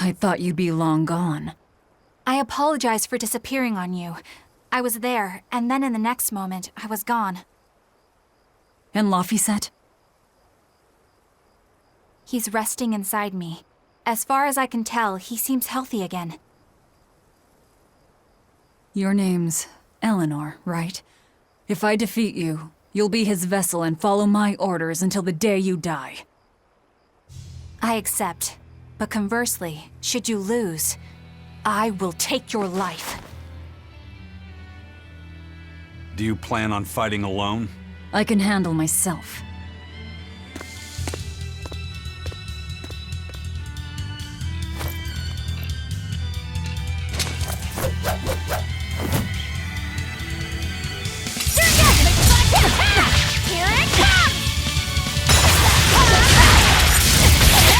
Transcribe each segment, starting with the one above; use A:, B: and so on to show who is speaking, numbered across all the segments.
A: I thought you'd be long gone.
B: I apologize for disappearing on you. I was there, and then in the next moment, I was gone.
A: And Laphicet?
B: He's resting inside me. As far as I can tell, he seems healthy again.
A: Your name's Eleanor, right? If I defeat you, you'll be his vessel and follow my orders until the day you die.
B: I accept. But conversely, should you lose, I will take your life.
C: Do you plan on fighting alone?
A: I can handle myself.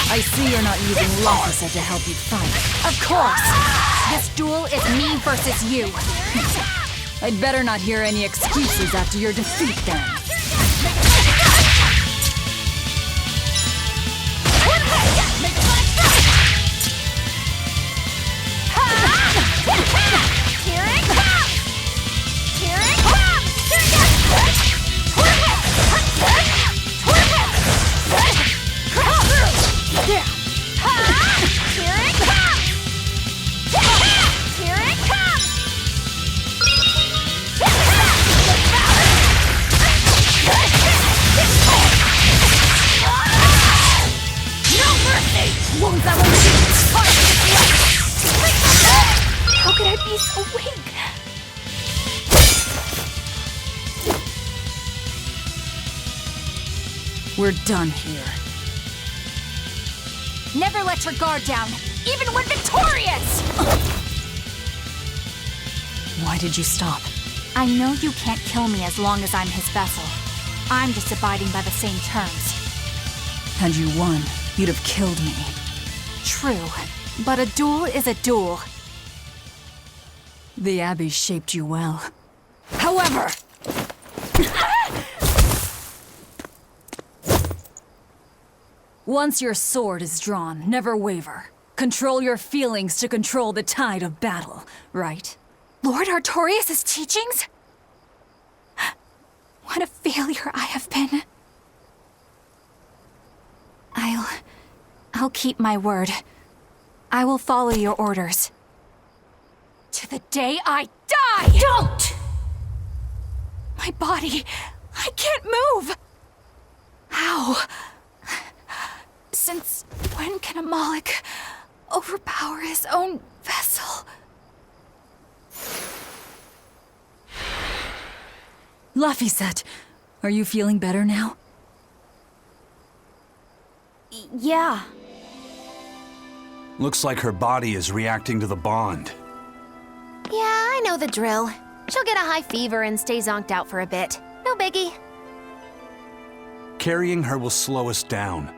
A: I see you're not using Laphicet to help you fight.
B: Of course! This duel is me versus you.
A: I'd better not hear any excuses after your defeat, then.
B: Here it comes! Here it comes! Here it comes! Here it comes! No mercy! Won't that one How could I be so weak?
A: We're done here.
B: Never let your guard down, even when victorious!
A: Why did you stop?
B: I know you can't kill me as long as I'm his vessel. I'm just abiding by the same terms.
A: Had you won, you'd have killed me.
B: True, but a duel is a duel.
A: The Abbey shaped you well. However! Once your sword is drawn, never waver. Control your feelings to control the tide of battle, right?
B: Lord Artorius' teachings? What a failure I have been. I'll keep my word. I will follow your orders. To the day I die! Don't! My body, I can't move! How? Since when can a Moloch overpower his own vessel?
A: Laphicet, are you feeling better now?
B: Yeah.
C: Looks like her body is reacting to the bond.
D: Yeah, I know the drill. She'll get a high fever and stay zonked out for a bit. No biggie.
C: Carrying her will slow us down.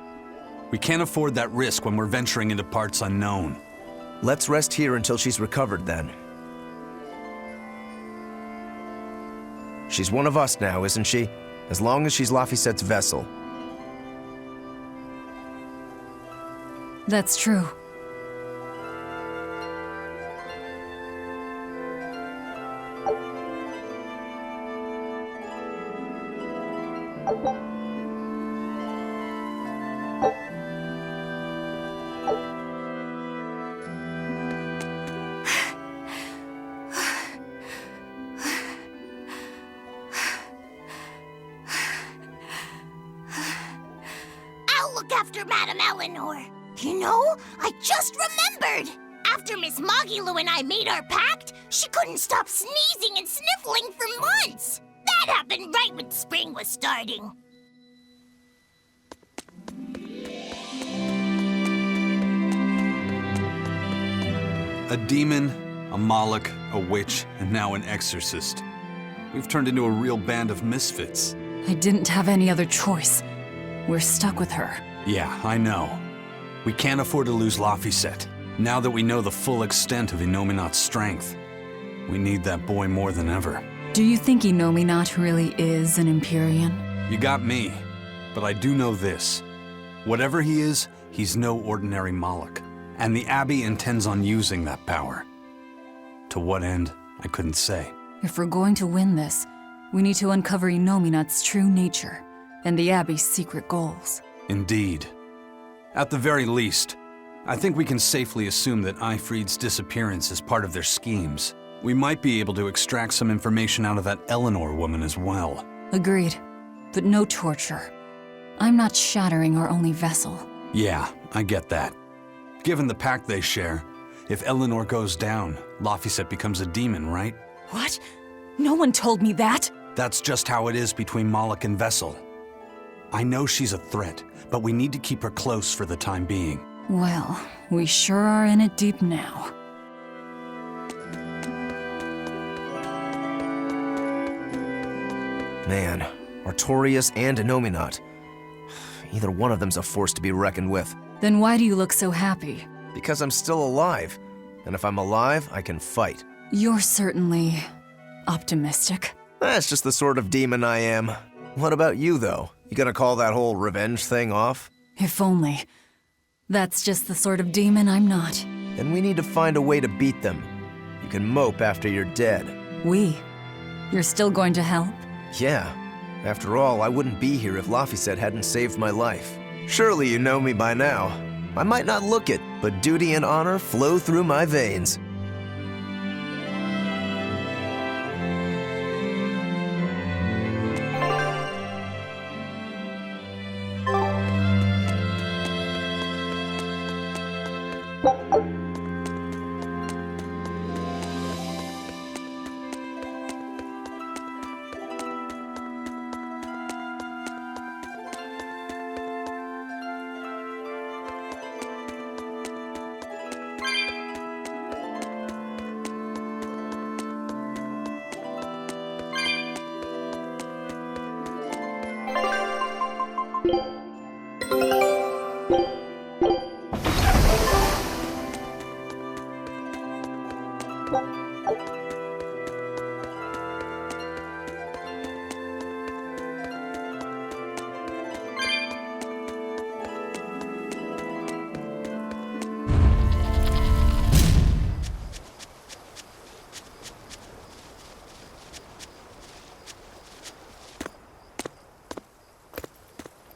C: We can't afford that risk when we're venturing into parts unknown.
E: Let's rest here until she's recovered, then. She's one of us now, isn't she? As long as she's Laphicet's vessel.
A: That's true.
F: I'll look after Madame Eleanor. You know, I just remembered. After Miss Mogulu and I made our pact, she couldn't stop sneezing and sniffling for months. That happened right when spring was starting.
C: A demon, a Moloch, a witch, and now an exorcist. We've turned into a real band of misfits.
A: I didn't have any other choice. We're stuck with her.
C: Yeah, I know. We can't afford to lose Laphicet. Now that we know the full extent of Inominat's strength, we need that boy more than ever.
A: Do you think Inominat really is an Empyrean?
C: You got me, but I do know this. Whatever he is, he's no ordinary Moloch. And the Abbey intends on using that power. To what end, I couldn't say.
A: If we're going to win this, we need to uncover Inominat's true nature and the Abbey's secret goals.
C: Indeed. At the very least, I think we can safely assume that Ifrid's disappearance is part of their schemes. We might be able to extract some information out of that Eleanor woman as well.
A: Agreed, but no torture. I'm not shattering our only vessel.
C: Yeah, I get that. Given the pact they share, if Eleanor goes down, Laphicet becomes a demon, right?
A: What? No one told me that!
C: That's just how it is between Moloch and Vessel. I know she's a threat, but we need to keep her close for the time being.
A: Well, we sure are in it deep now.
E: Man, Artorius and Inominat. Either one of them's a force to be reckoned with.
A: Then why do you look so happy?
E: Because I'm still alive. And if I'm alive, I can fight.
A: You're certainly optimistic.
E: That's just the sort of demon I am. What about you, though? You gonna call that whole revenge thing off?
A: If only. That's just the sort of demon I'm not.
E: Then we need to find a way to beat them. You can mope after you're dead.
A: We? You're still going to help?
E: Yeah. After all, I wouldn't be here if Laphicet hadn't saved my life. Surely you know me by now. I might not look it, but duty and honor flow through my veins.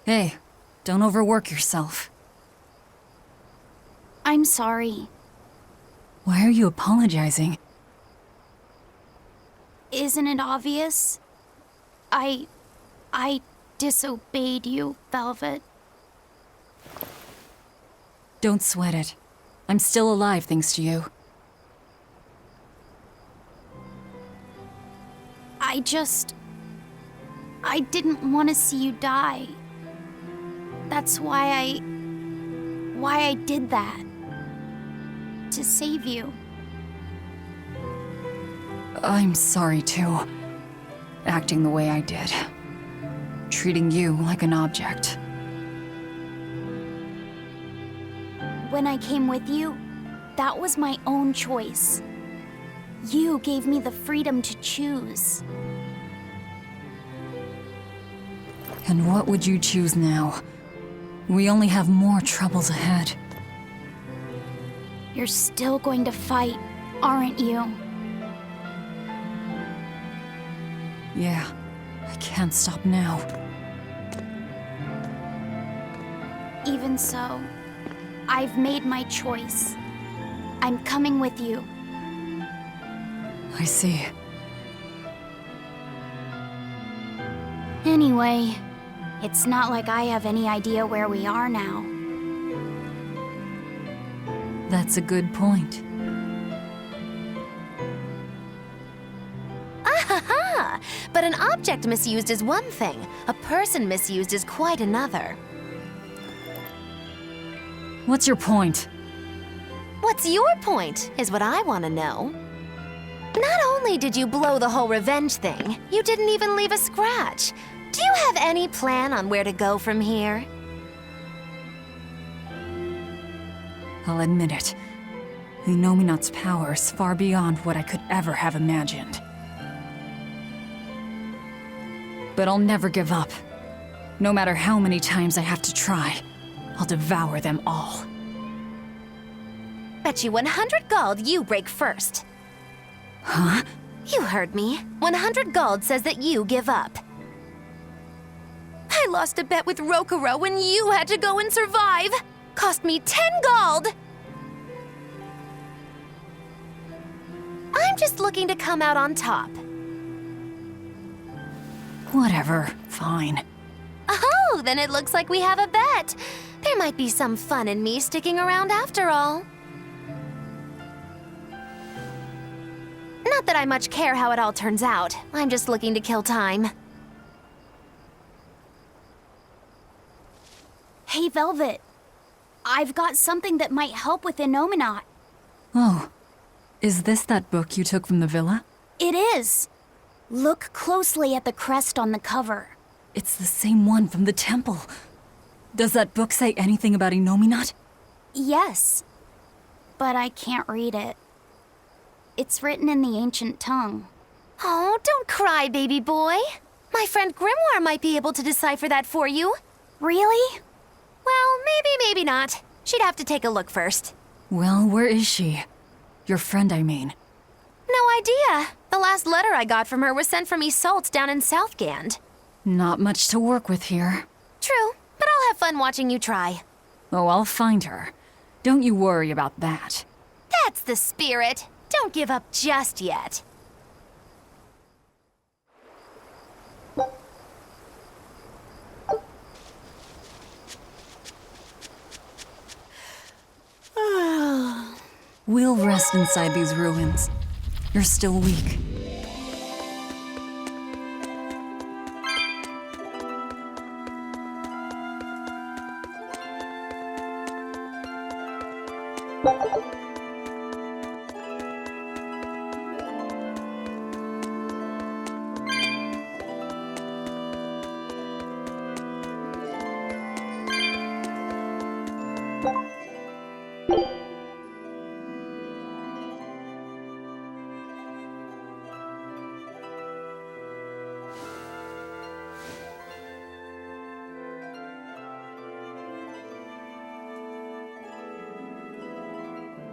A: Hey, don't overwork yourself.
B: I'm sorry.
A: Why are you apologizing?
B: Isn't it obvious? I disobeyed you, Velvet.
A: Don't sweat it. I'm still alive thanks to you.
B: I didn't want to see you die. That's why I did that. To save you.
A: I'm sorry too. Acting the way I did. Treating you like an object.
B: When I came with you, that was my own choice. You gave me the freedom to choose.
A: And what would you choose now? We only have more troubles ahead.
B: You're still going to fight, aren't you?
A: Yeah, I can't stop now.
B: Even so, I've made my choice. I'm coming with you.
A: I see.
B: Anyway, it's not like I have any idea where we are now.
A: That's a good point.
D: Ah, but an object misused is one thing. A person misused is quite another.
A: What's your point?
D: What's your point, is what I want to know. Not only did you blow the whole revenge thing, you didn't even leave a scratch. Do you have any plan on where to go from here?
A: I'll admit it. Inominat's power is far beyond what I could ever have imagined. But I'll never give up. No matter how many times I have to try, I'll devour them all.
D: Bet you 100 gold you break first.
A: Huh?
D: You heard me. 100 gold says that you give up. I lost a bet with Rokuro when you had to go and survive. Cost me 10 gold. I'm just looking to come out on top.
A: Whatever. Fine.
D: Oh, then it looks like we have a bet. There might be some fun in me sticking around after all. Not that I much care how it all turns out. I'm just looking to kill time.
B: Hey, Velvet. I've got something that might help with Innominat.
A: Oh. Is this that book you took from the villa?
B: It is. Look closely at the crest on the cover.
A: It's the same one from the temple. Does that book say anything about Innominat?
B: Yes, but I can't read it. It's written in the ancient tongue.
D: Oh, don't cry, baby boy. My friend Grimoire might be able to decipher that for you.
B: Really?
D: Well, maybe not. She'd have to take a look first.
A: Well, where is she? Your friend, I mean.
D: No idea. The last letter I got from her was sent from Isolde down in Southgand.
A: Not much to work with here.
D: True, but I'll have fun watching you try.
A: Oh, I'll find her. Don't you worry about that.
D: That's the spirit. Don't give up just yet.
A: We'll rest inside these ruins. You're still weak.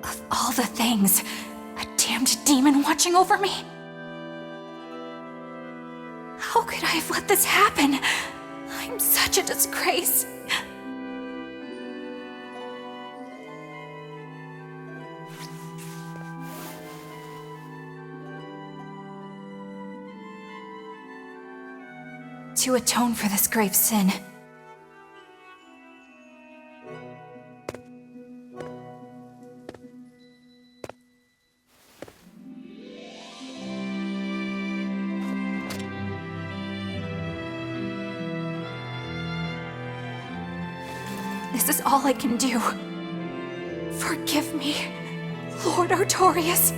B: Of all the things, a damned demon watching over me? How could I have let this happen? I'm such a disgrace. To atone for this grave sin, this is all I can do. Forgive me, Lord Artorius.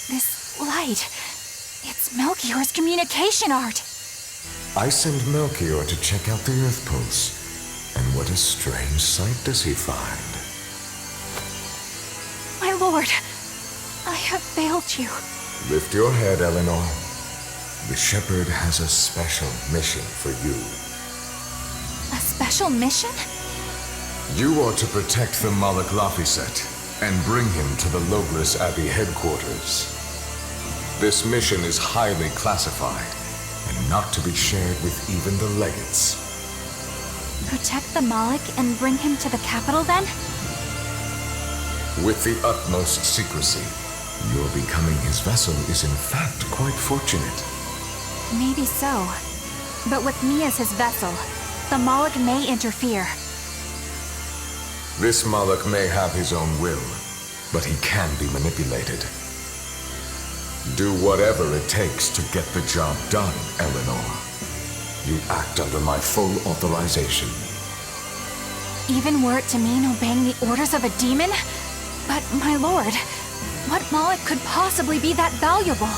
B: This light, it's Melchior's communication art.
G: I send Melchior to check out the Earth Pulse. And what a strange sight does he find?
B: My lord, I have failed you.
G: Lift your head, Eleanor. The Shepherd has a special mission for you.
B: A special mission?
G: You are to protect the Malak Laphicet and bring him to the Logris Abbey headquarters. This mission is highly classified and not to be shared with even the legates.
B: Protect the Malik and bring him to the capital then?
G: With the utmost secrecy. Your becoming his vessel is in fact quite fortunate.
B: Maybe so. But with me as his vessel, the Malik may interfere.
G: This Malak may have his own will, but he can be manipulated. Do whatever it takes to get the job done, Eleanor. You act under my full authorization.
B: Even were it to mean obeying the orders of a demon? But, my lord, what Malik could possibly be that valuable?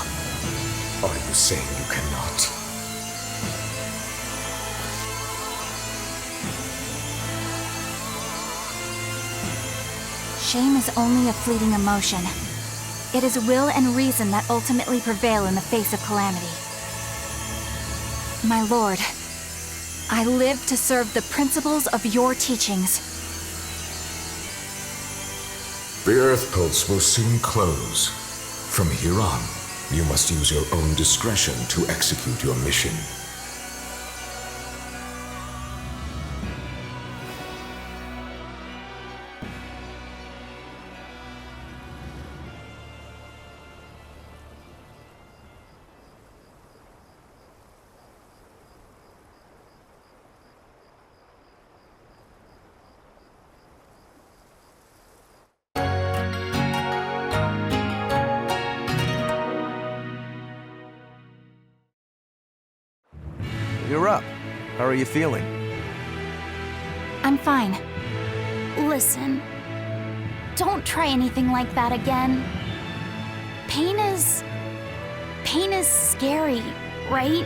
G: Are you saying you cannot?
B: Shame is only a fleeting emotion. It is will and reason that ultimately prevail in the face of calamity. My lord, I live to serve the principles of your teachings.
G: The Earth Pulse will soon close. From here on, you must use your own discretion to execute your mission.
E: You're up. How are you feeling?
B: I'm fine.
H: Listen, don't try anything like that again. Pain is scary, right?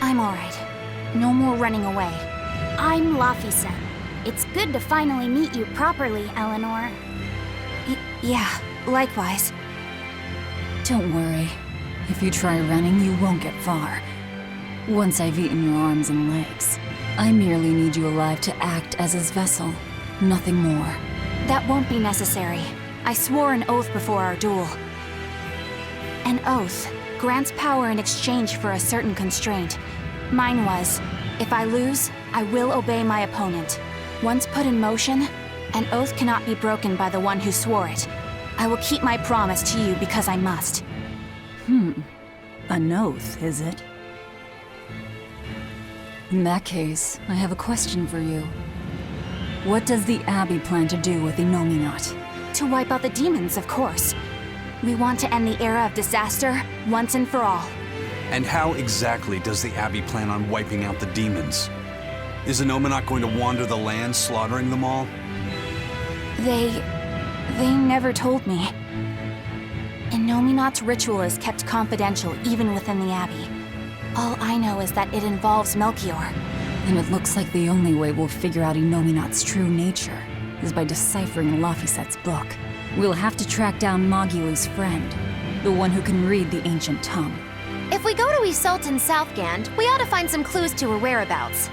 B: I'm alright. No more running away.
H: I'm Laphicet. It's good to finally meet you properly, Eleanor.
B: Yeah, likewise.
A: Don't worry. If you try running, you won't get far. Once I've eaten your arms and legs, I merely need you alive to act as his vessel. Nothing more.
B: That won't be necessary. I swore an oath before our duel. An oath grants power in exchange for a certain constraint. Mine was, if I lose, I will obey my opponent. Once put in motion, an oath cannot be broken by the one who swore it. I will keep my promise to you because I must.
A: An oath, is it? In that case, I have a question for you. What does the Abbey plan to do with Innominat?
B: To wipe out the demons, of course. We want to end the era of disaster once and for all.
C: And how exactly does the Abbey plan on wiping out the demons? Is Innominat going to wander the land, slaughtering them all?
B: They never told me. Innominat's ritual is kept confidential even within the Abbey. All I know is that it involves Melchior.
A: And it looks like the only way we'll figure out Innominat's true nature is by deciphering Laphicet's book. We'll have to track down Magilu's friend, the one who can read the ancient tongue.
D: If we go to Isoltan Southgand, we ought to find some clues to her whereabouts.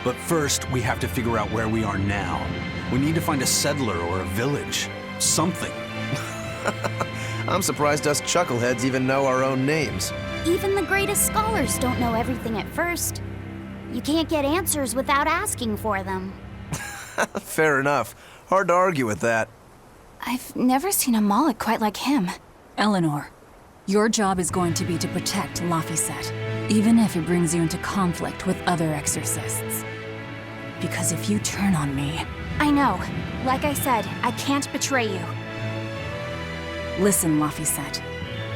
C: But first, we have to figure out where we are now. We need to find a settler or a village. Something.
E: I'm surprised us chuckleheads even know our own names.
H: Even the greatest scholars don't know everything at first. You can't get answers without asking for them.
E: Fair enough. Hard to argue with that.
B: I've never seen a Moloch quite like him.
A: Eleanor, your job is going to be to protect Laphicet, even if it brings you into conflict with other exorcists. Because if you turn on me...
B: I know. Like I said, I can't betray you.
A: Listen, Laphicet.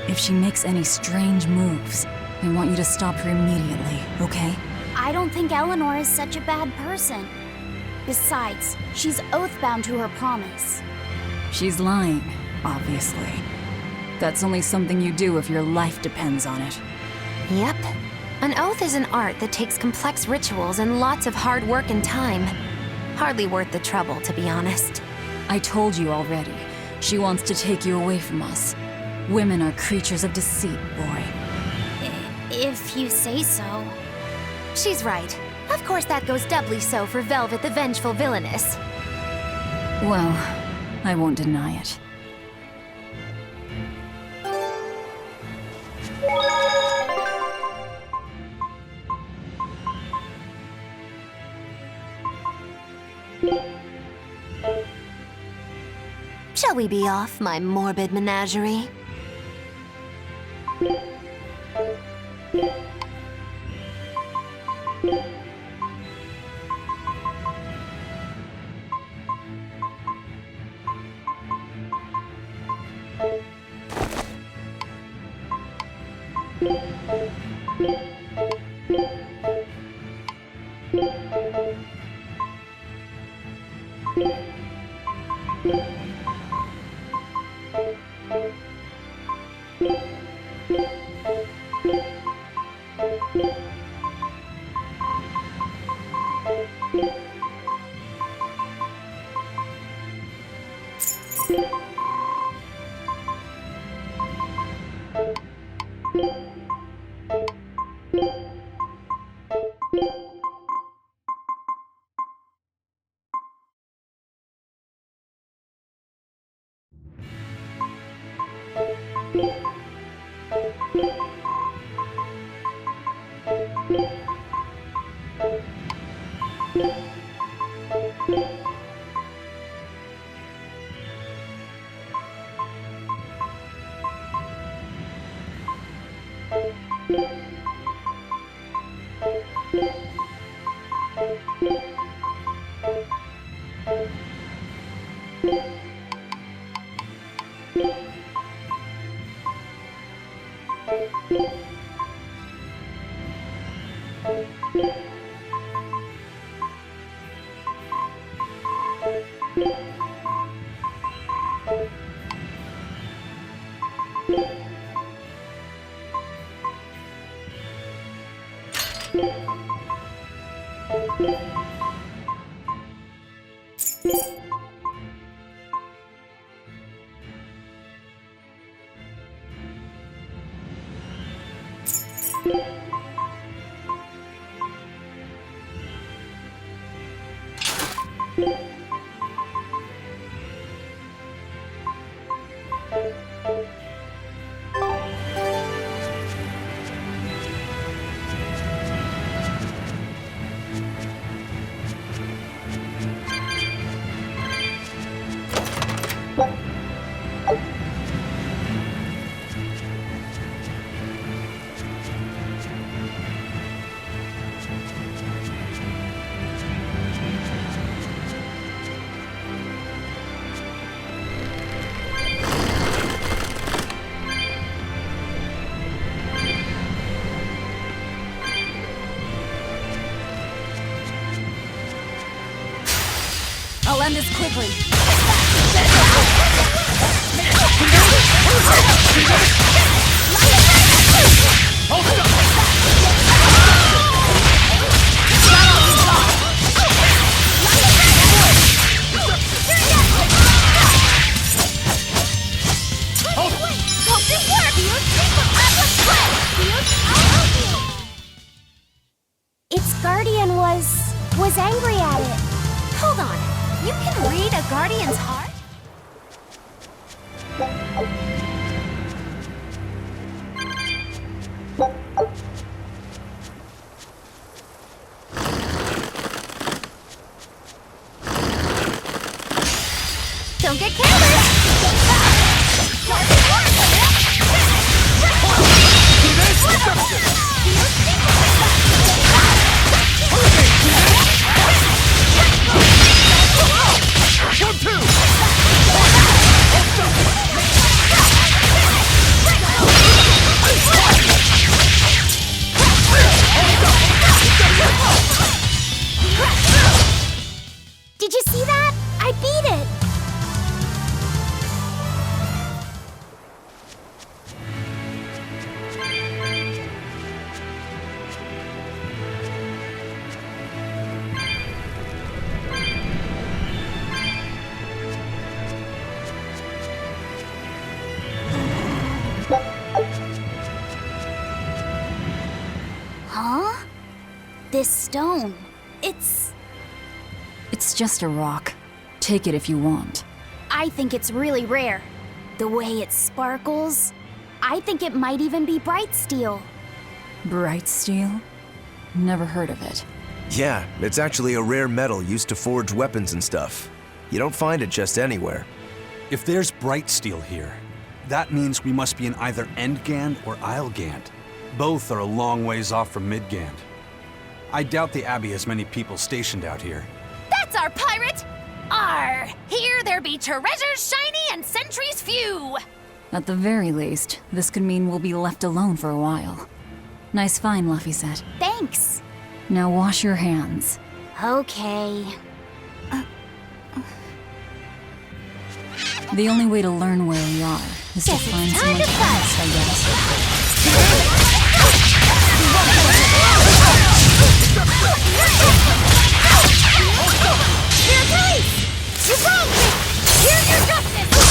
A: If she makes any strange moves, I want you to stop her immediately, okay?
H: I don't think Eleanor is such a bad person. Besides, she's oath-bound to her promise.
A: She's lying, obviously. That's only something you do if your life depends on it.
D: Yep. An oath is an art that takes complex rituals and lots of hard work and time. Hardly worth the trouble, to be honest.
A: I told you already. She wants to take you away from us. Women are creatures of deceit, boy.
H: If you say so.
D: She's right. Of course that goes doubly so for Velvet the Vengeful Villainess.
A: Well, I won't deny it.
D: Shall we be off, my morbid menagerie?
A: I'll end this quickly.
H: Its guardian was angry at it.
D: Hold on. You can read a guardian's heart? Don't get careless!
H: Did you see that? I beat it! Huh? This stone,
A: It's just a rock. Take it if you want.
H: I think it's really rare. The way it sparkles, I think it might even be bright steel.
A: Bright steel? Never heard of it.
E: Yeah, it's actually a rare metal used to forge weapons and stuff. You don't find it just anywhere.
C: If there's bright steel here, that means we must be in either Endgand or Islegand. Both are a long ways off from Midgand. I doubt the Abbey has many people stationed out here.
B: That's our pirate! Arr! Here there be treasures shiny and sentries few!
A: At the very least, this could mean we'll be left alone for a while. Nice find, Laphicet.
H: Thanks.
A: Now wash your hands.
H: Okay.
A: The only way to learn where we are is to
H: Guess it's
A: find
H: time
A: someone
H: to
A: else, I guess.
B: Here, guys! You wronged me! Here's your justice!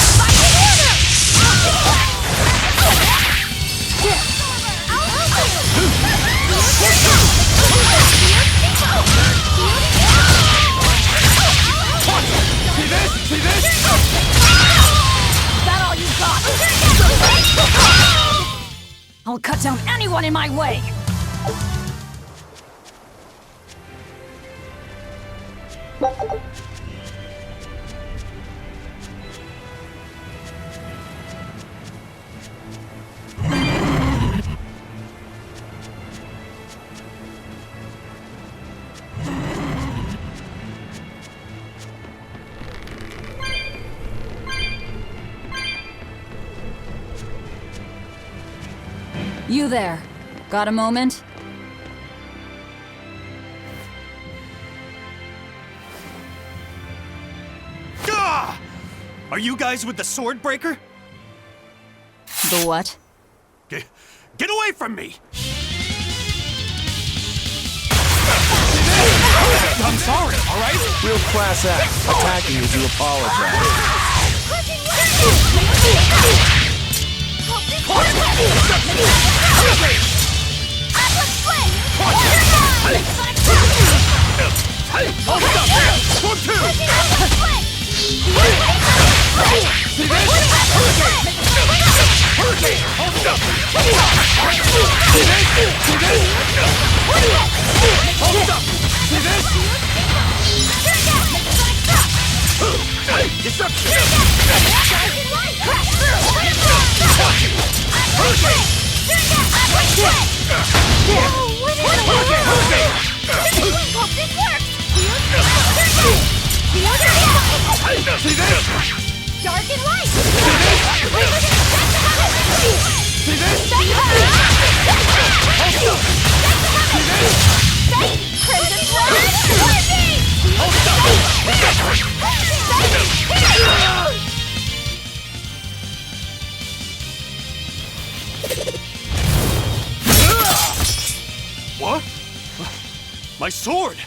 B: I'll cut down anyone in my way!
A: You there. Got a moment?
I: Gah! Are you guys with the Swordbreaker?
A: The what?
I: Get away from me! I'm sorry, alright?
E: Real class act, attacking as you apologize.
F: Dark and light!
I: What? My sword!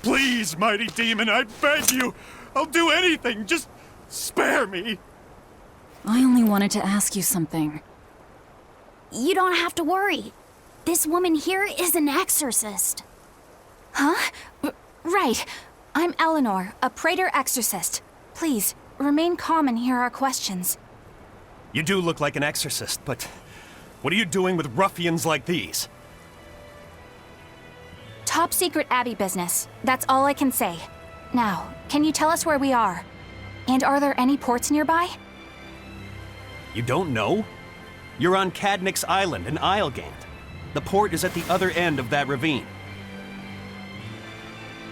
I: Please, mighty demon, I beg you! I'll do anything, just spare me!
A: I only wanted to ask you something.
H: You don't have to worry. This woman here is an exorcist.
B: Huh? Right. I'm Eleanor, a praetor exorcist. Please, remain calm and hear our questions.
I: You do look like an exorcist, but what are you doing with ruffians like these?
B: Top secret Abbey business. That's all I can say. Now, can you tell us where we are? And are there any ports nearby?
I: You don't know? You're on Cadnix Island in Islegand. The port is at the other end of that ravine.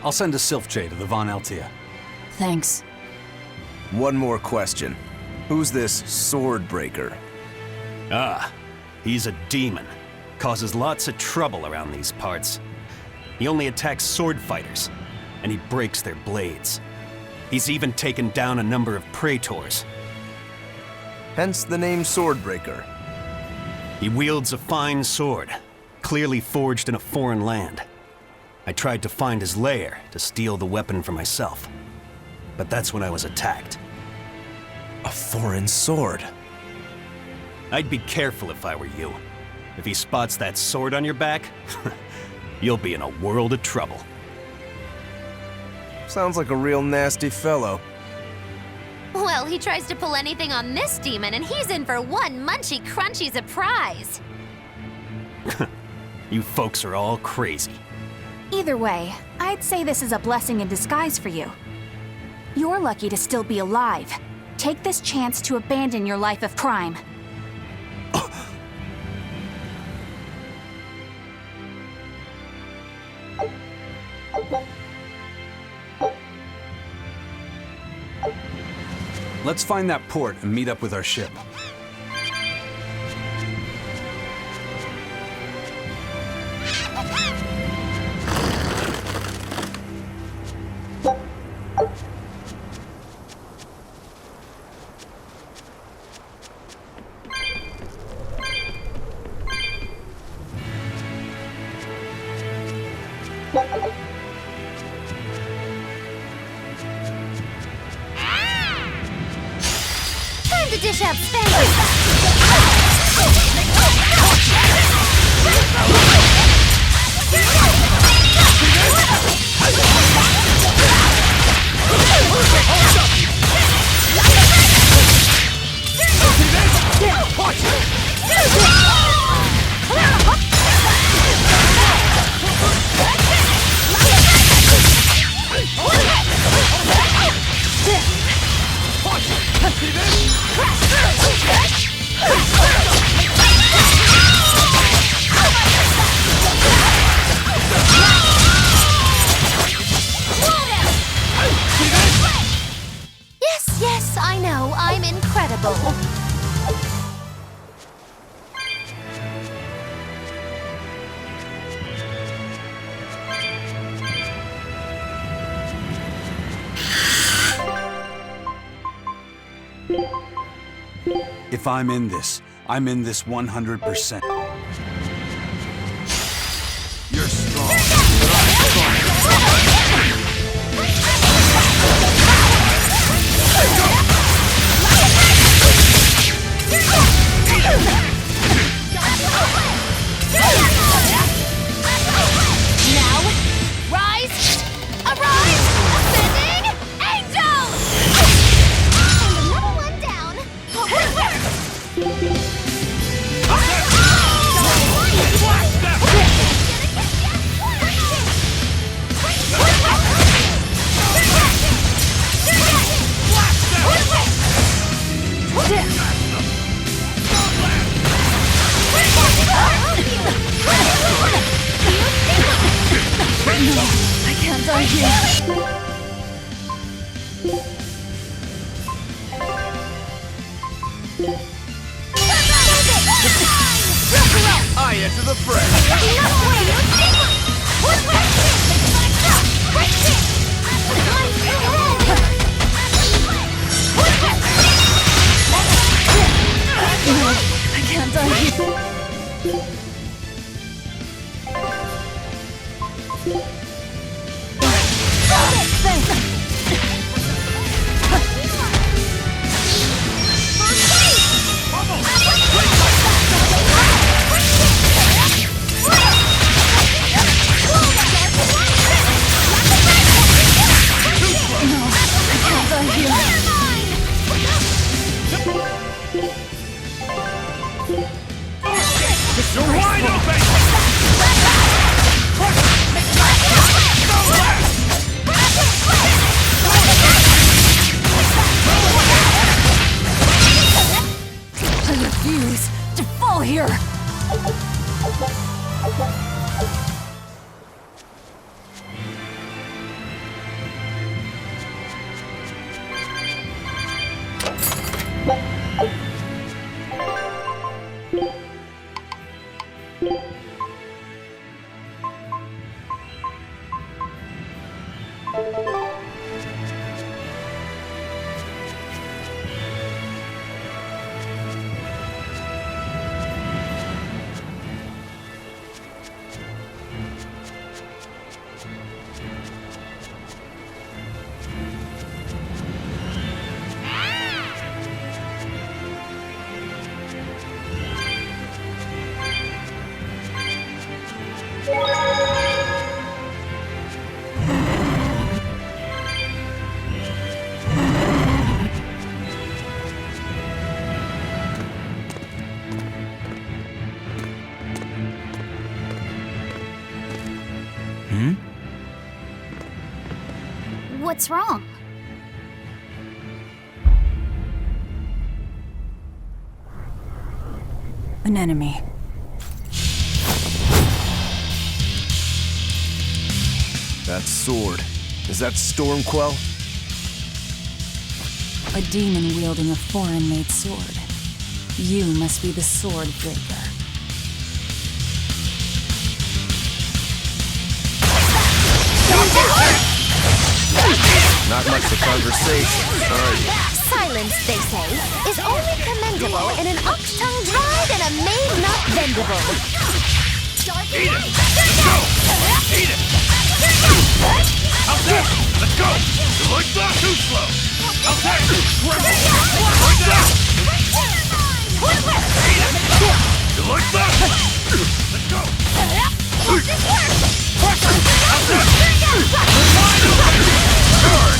C: I'll send a Sylph-J to the Von Altia.
A: Thanks.
E: One more question. Who's this Swordbreaker?
I: Ah, he's a demon. Causes lots of trouble around these parts. He only attacks sword fighters, and he breaks their blades. He's even taken down a number of praetors.
E: Hence the name Swordbreaker.
I: He wields a fine sword, clearly forged in a foreign land. I tried to find his lair to steal the weapon for myself, but that's when I was attacked.
E: A foreign sword.
I: I'd be careful if I were you. If he spots that sword on your back, you'll be in a world of trouble.
E: Sounds like a real nasty fellow.
D: Well, he tries to pull anything on this demon, and he's in for one munchy crunchy surprise.
I: You folks are all crazy.
B: Either way, I'd say this is a blessing in disguise for you. You're lucky to still be alive. Take this chance to abandon your life of crime.
C: Let's find that port and meet up with our ship.
D: Time to dish out Spencer! I know, I'm incredible.
C: If I'm in this 100%. You're strong, but I'm stronger.
D: Now, rise, arise, ascending angel! And another one down.
A: I can't die here.
E: I enter the fray.
A: I can't die here. I refuse to fall here.
H: What's wrong?
A: An enemy.
E: That sword. Is that Stormquell?
A: A demon wielding a foreign-made sword. You must be the Swordbreaker.
E: Not much for conversation, are you?
D: Silence, they say, is only commendable in an ox-tongue dried and a maid not bendable.
J: Eat it! Let's go! Eat it! Out there! Let's go! The light's not too slow! Out there! Tremble! Right now! Eat it! The light's not! Let's go! Out there! Turn!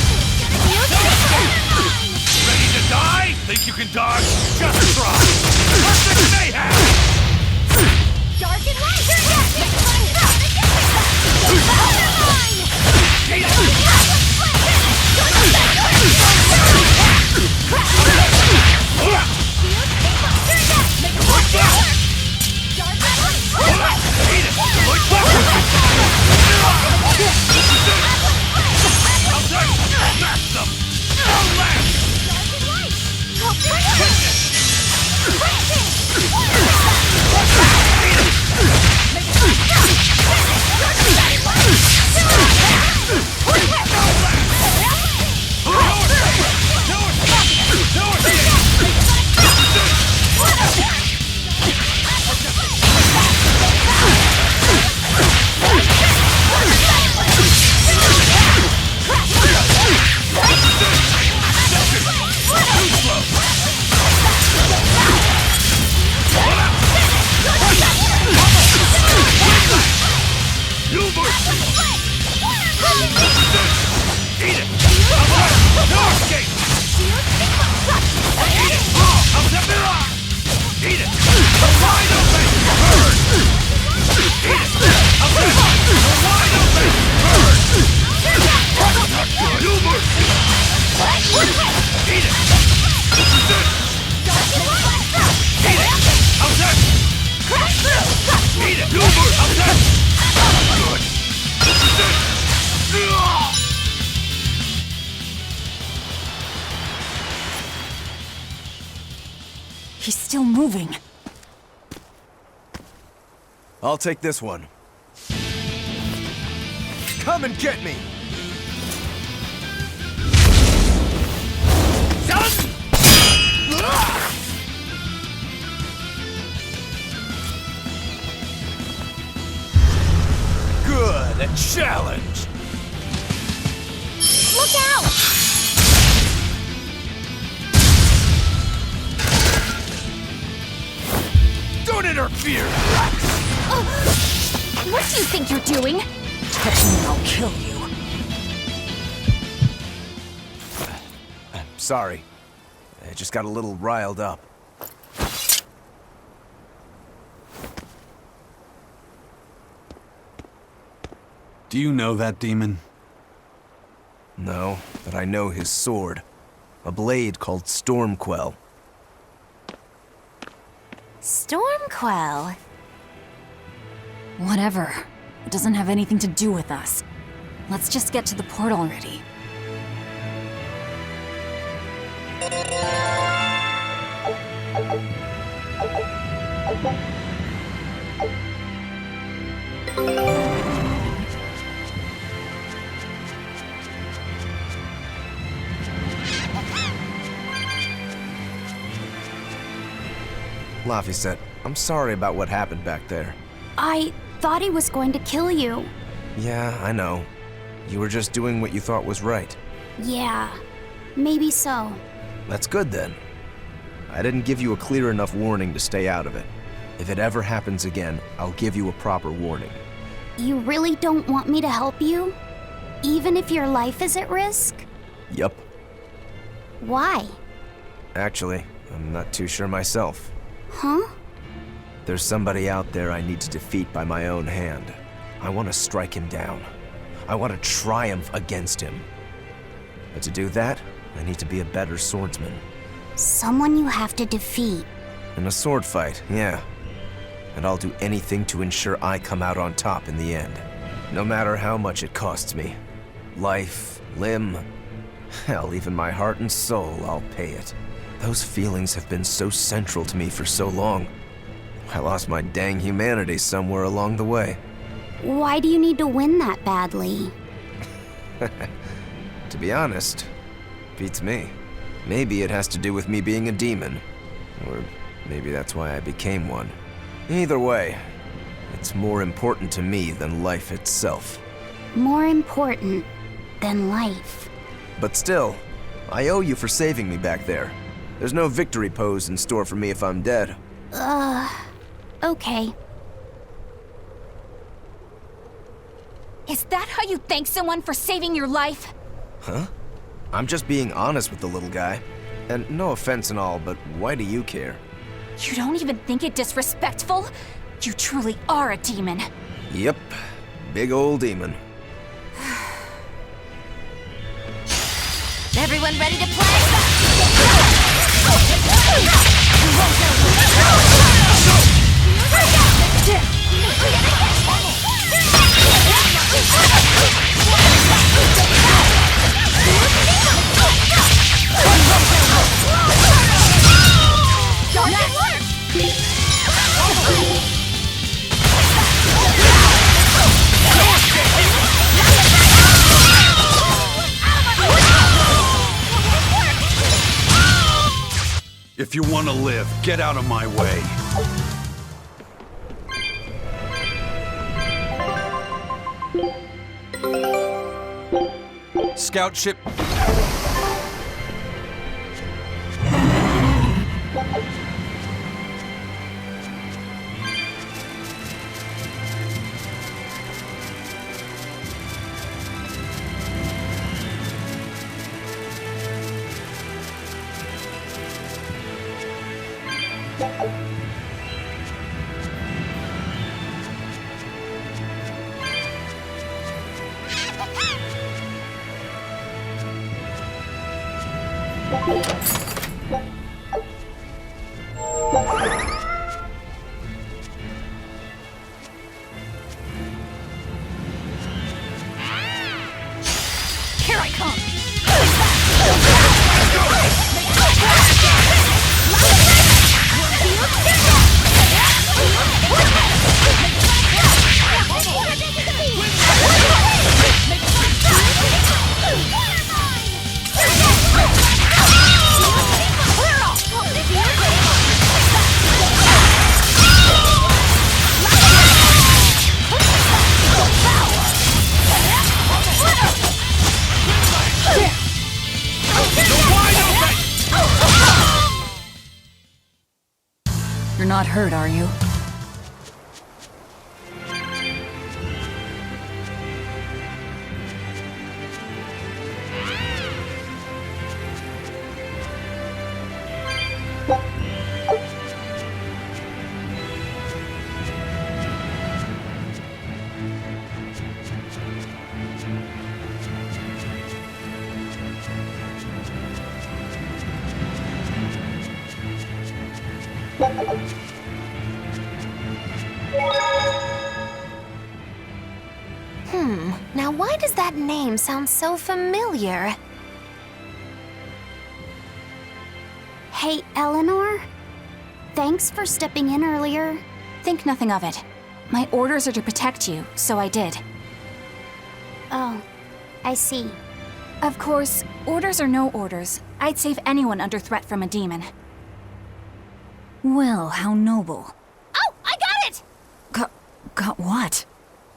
J: Ready to die? Think you can dodge? Just try! Perfect mayhem!
D: Dark and light!
A: He's still moving.
E: I'll take this one. Come and get me!
J: Good, a challenge!
H: Look out!
J: Don't interfere!
H: What do you think you're doing?
A: Touch me and I'll kill you.
E: Sorry. I just got a little riled up.
C: Do you know that demon?
E: No, but I know his sword. A blade called Stormquell.
D: Stormquell.
A: Whatever. It doesn't have anything to do with us. Let's just get to the port already.
E: Laphicet, I'm sorry about what happened back there.
H: I thought he was going to kill you.
E: Yeah, I know. You were just doing what you thought was right.
H: Yeah, maybe so.
E: That's good then. I didn't give you a clear enough warning to stay out of it. If it ever happens again, I'll give you a proper warning.
H: You really don't want me to help you? Even if your life is at risk?
E: Yup.
H: Why?
E: Actually, I'm not too sure myself.
H: Huh?
E: There's somebody out there I need to defeat by my own hand. I want to strike him down. I want to triumph against him. But to do that, I need to be a better swordsman.
H: Someone you have to defeat.
E: In a sword fight, yeah. And I'll do anything to ensure I come out on top in the end. No matter how much it costs me. Life, limb, hell, even my heart and soul, I'll pay it. Those feelings have been so central to me for so long. I lost my dang humanity somewhere along the way.
H: Why do you need to win that badly?
E: To be honest, beats me. Maybe it has to do with me being a demon. Or maybe that's why I became one. Either way, it's more important to me than life itself.
H: More important than life.
E: But still, I owe you for saving me back there. There's no victory pose in store for me if I'm dead.
H: Okay.
B: Is that how you thank someone for saving your life?
E: Huh? I'm just being honest with the little guy. And no offense and all, but why do you care?
B: You don't even think it disrespectful? You truly are a demon.
E: Yep, big old demon.
D: Everyone ready to play?
C: If you want to live, get out of my way. Scout ship.
B: Here I come!
A: not hurt, are you?
D: Now why does that name sound so familiar?
H: Hey, Eleanor? Thanks for stepping in earlier.
B: Think nothing of it. My orders are to protect you, so I did.
H: Oh, I see.
B: Of course, orders or no orders, I'd save anyone under threat from a demon.
A: Well, how noble.
D: Oh, I got it!
A: Got what?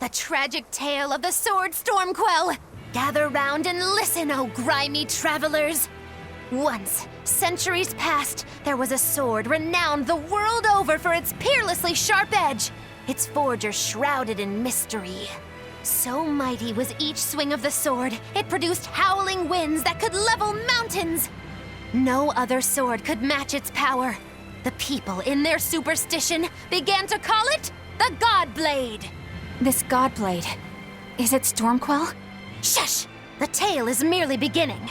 D: The tragic tale of the sword Stormquell. Gather round and listen, oh grimy travelers. Once, centuries past, there was a sword renowned the world over for its peerlessly sharp edge, its forger shrouded in mystery. So mighty was each swing of the sword, it produced howling winds that could level mountains. No other sword could match its power. The people, in their superstition, began to call it the Godblade.
B: This Godblade, is it Stormquell?
D: Shush! The tale is merely beginning.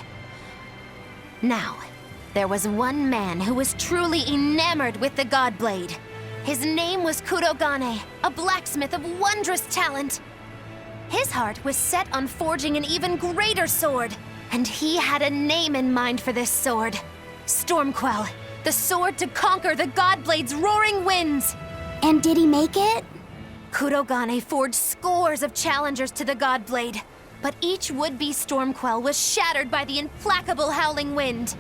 D: Now, there was one man who was truly enamored with the Godblade. His name was Kurogane, a blacksmith of wondrous talent. His heart was set on forging an even greater sword, and he had a name in mind for this sword. Stormquell, the sword to conquer the Godblade's roaring winds.
H: And did he make it?
D: Kurogane forged scores of challengers to the Godblade, but each would-be Stormquell was shattered by the implacable howling wind.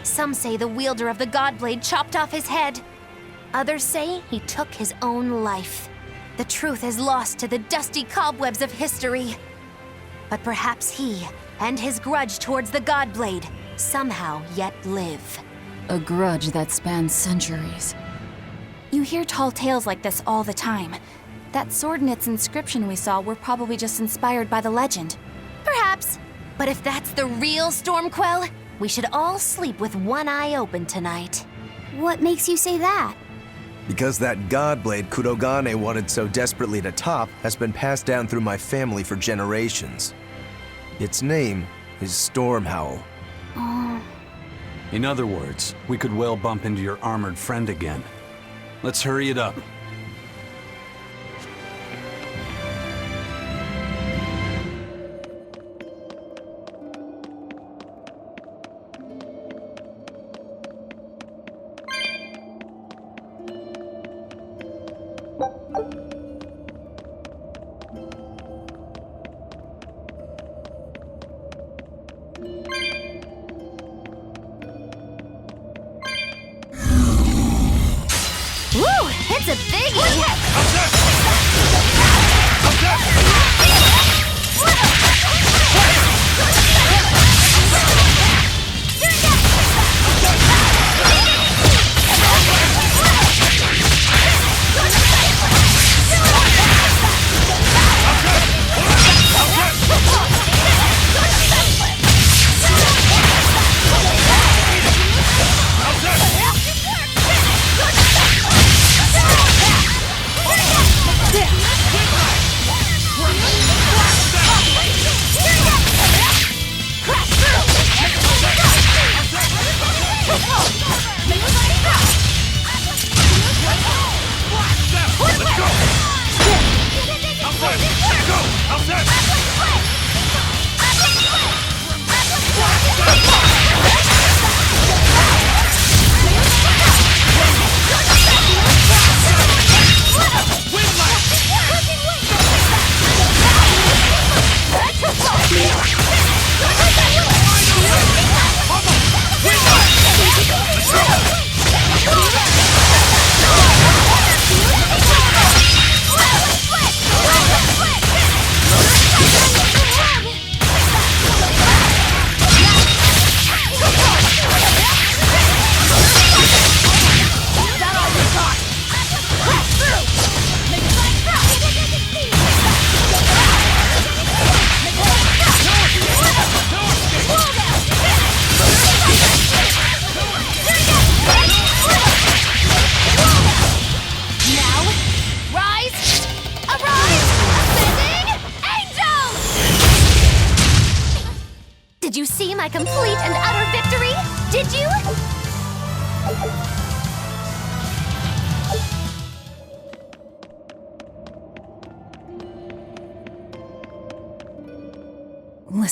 D: Some say the wielder of the Godblade chopped off his head. Others say he took his own life. The truth is lost to the dusty cobwebs of history. But perhaps he and his grudge towards the Godblade somehow yet live.
A: A grudge that spans centuries.
B: You hear tall tales like this all the time. That sword and its inscription we saw were probably just inspired by the legend.
D: Perhaps. But if that's the real Stormquell, we should all sleep with one eye open tonight.
H: What makes you say that?
E: Because that Godblade Kurogane wanted so desperately to top has been passed down through my family for generations. Its name is Stormhowl.
C: In other words, we could well bump into your armored friend again. Let's hurry it up.
D: Woo! It's a biggie!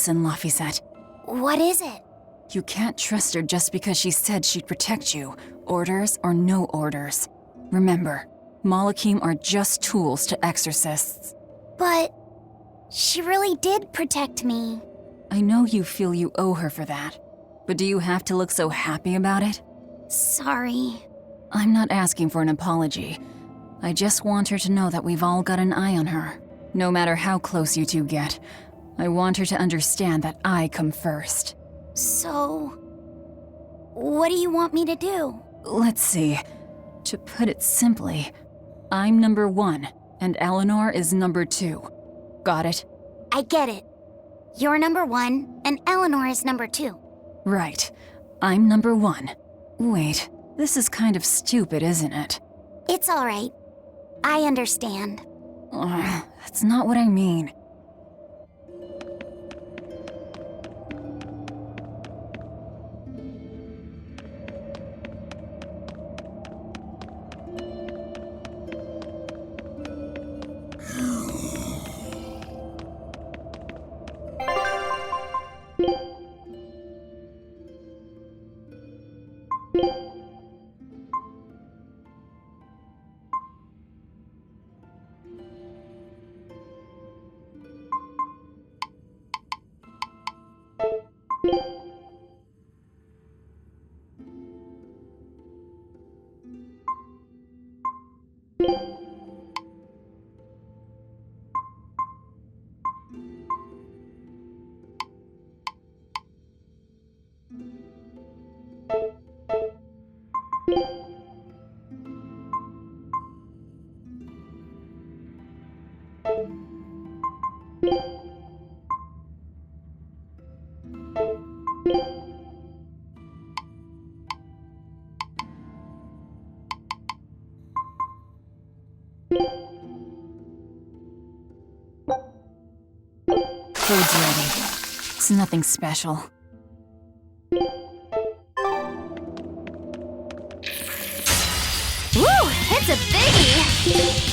A: Listen, Laphicet.
H: What is it?
A: You can't trust her just because she said she'd protect you, orders or no orders. Remember, Malachim are just tools to exorcists.
H: But she really did protect me.
A: I know you feel you owe her for that, but do you have to look so happy about it?
H: Sorry.
A: I'm not asking for an apology. I just want her to know that we've all got an eye on her. No matter how close you two get, I want her to understand that I come first.
H: So, what do you want me to do?
A: Let's see. To put it simply, I'm number 1, and Eleanor is number 2. Got it?
H: I get it. You're number 1, and Eleanor is number 2.
A: Right. I'm number 1. Wait, this is kind of stupid, isn't it?
H: It's alright. I understand.
A: That's not what I mean. Food's ready. It's nothing special.
D: Woo! It's a biggie!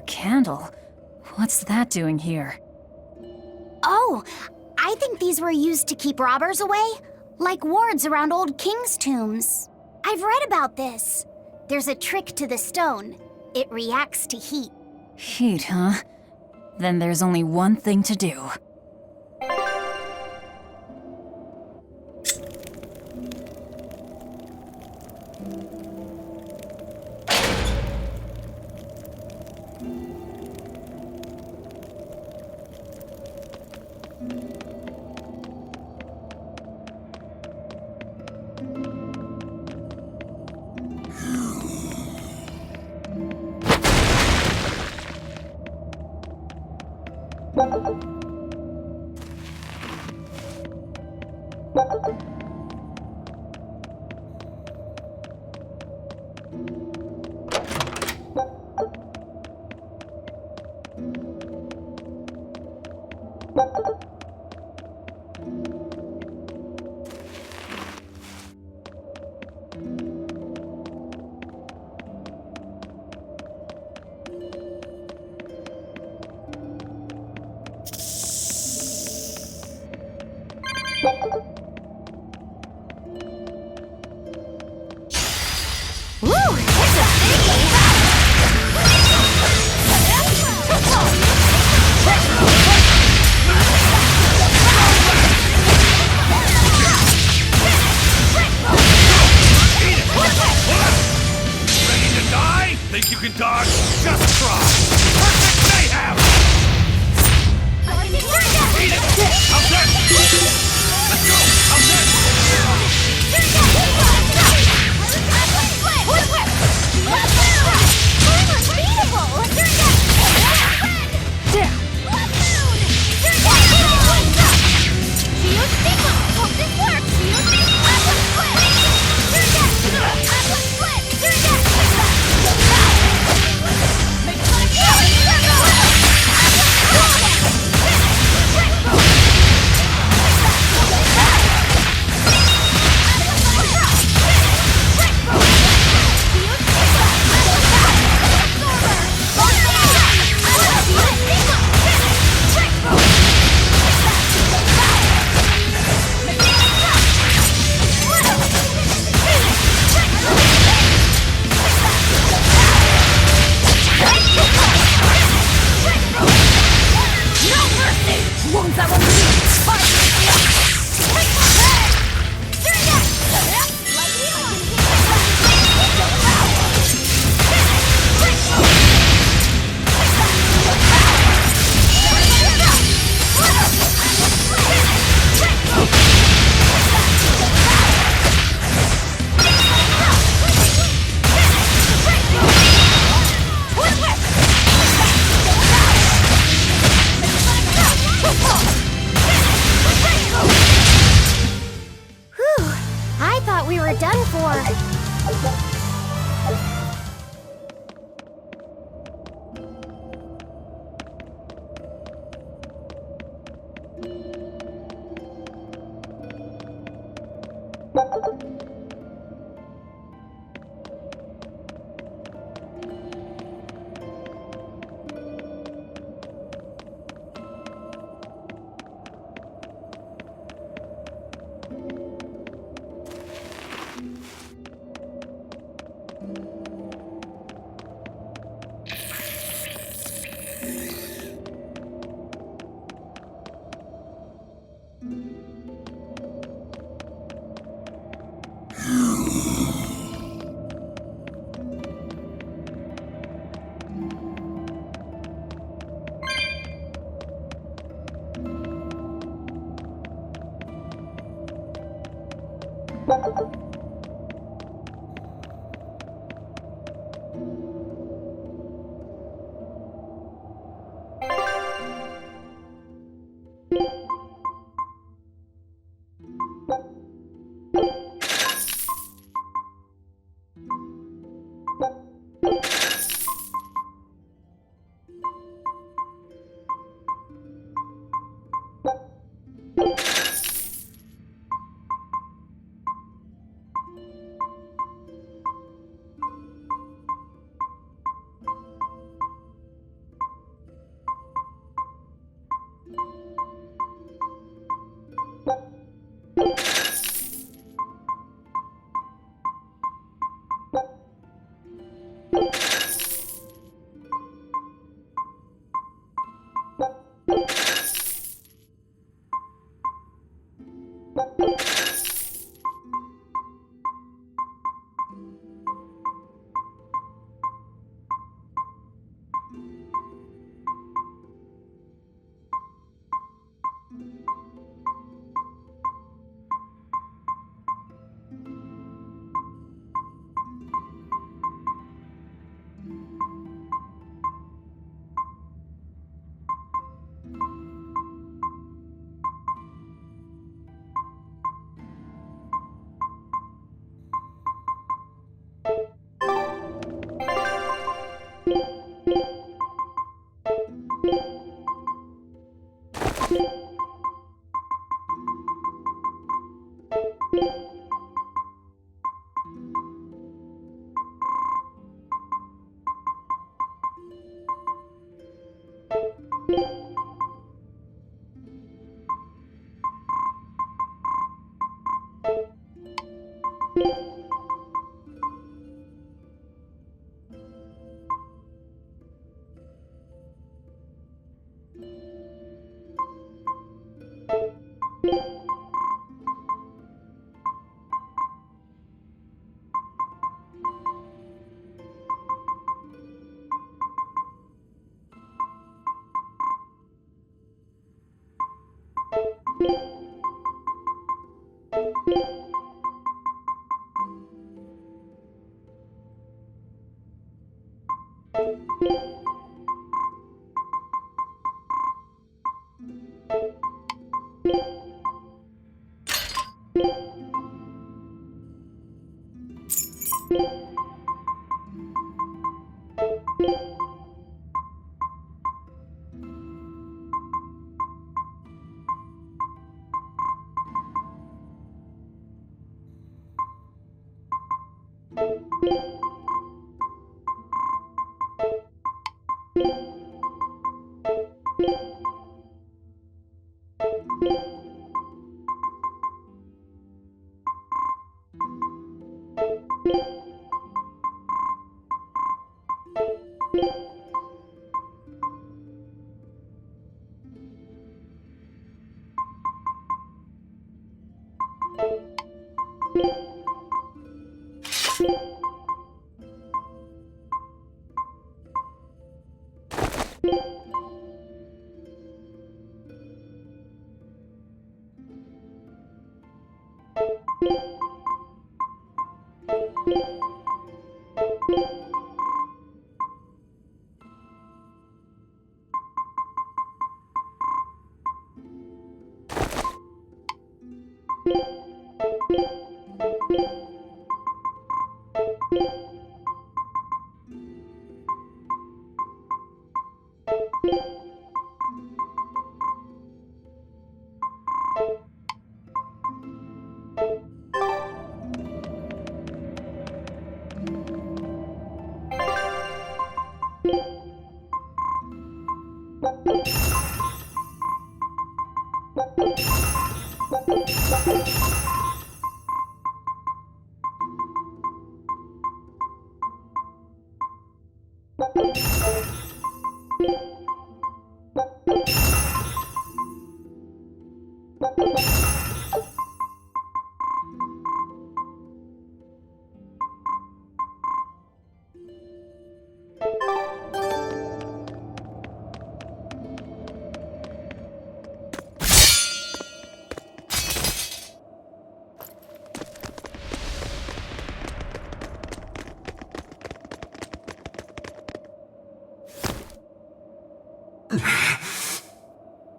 A: Candle? What's that doing here?
H: Oh, I think these were used to keep robbers away, like wards around old kings' tombs. I've read about this. There's a trick to the stone. It reacts to heat.
A: Heat, huh? Then there's only one thing to do.
J: Think you can dodge? Just try! Perfect mayhem! Eat it! How's that? Let's go! How's that?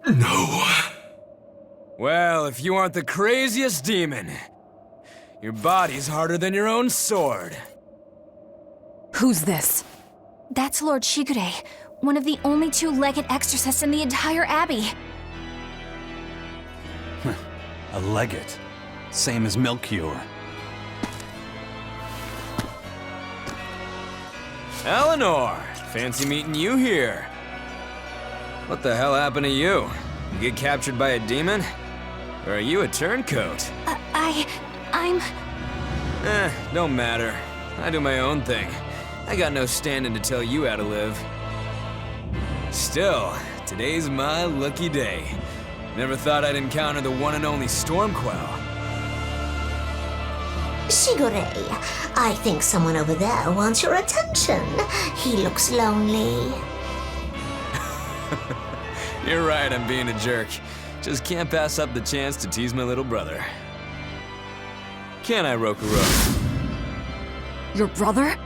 K: No. Well, if you aren't the craziest demon, your body's harder than your own sword.
A: Who's this?
B: That's Lord Shigure, one of the only two-legged exorcists in the entire abbey.
C: A legate. Same as Melchior.
K: Eleanor! Fancy meeting you here. What the hell happened to you? You get captured by a demon? Or are you a turncoat?
B: I'm...
K: Don't matter. I do my own thing. I got no standing to tell you how to live. Still, today's my lucky day. Never thought I'd encounter the one and only Stormquell.
F: Shigure, I think someone over there wants your attention. He looks lonely.
K: You're right, I'm being a jerk. Just can't pass up the chance to tease my little brother. Can I, Rokurou?
A: Your brother?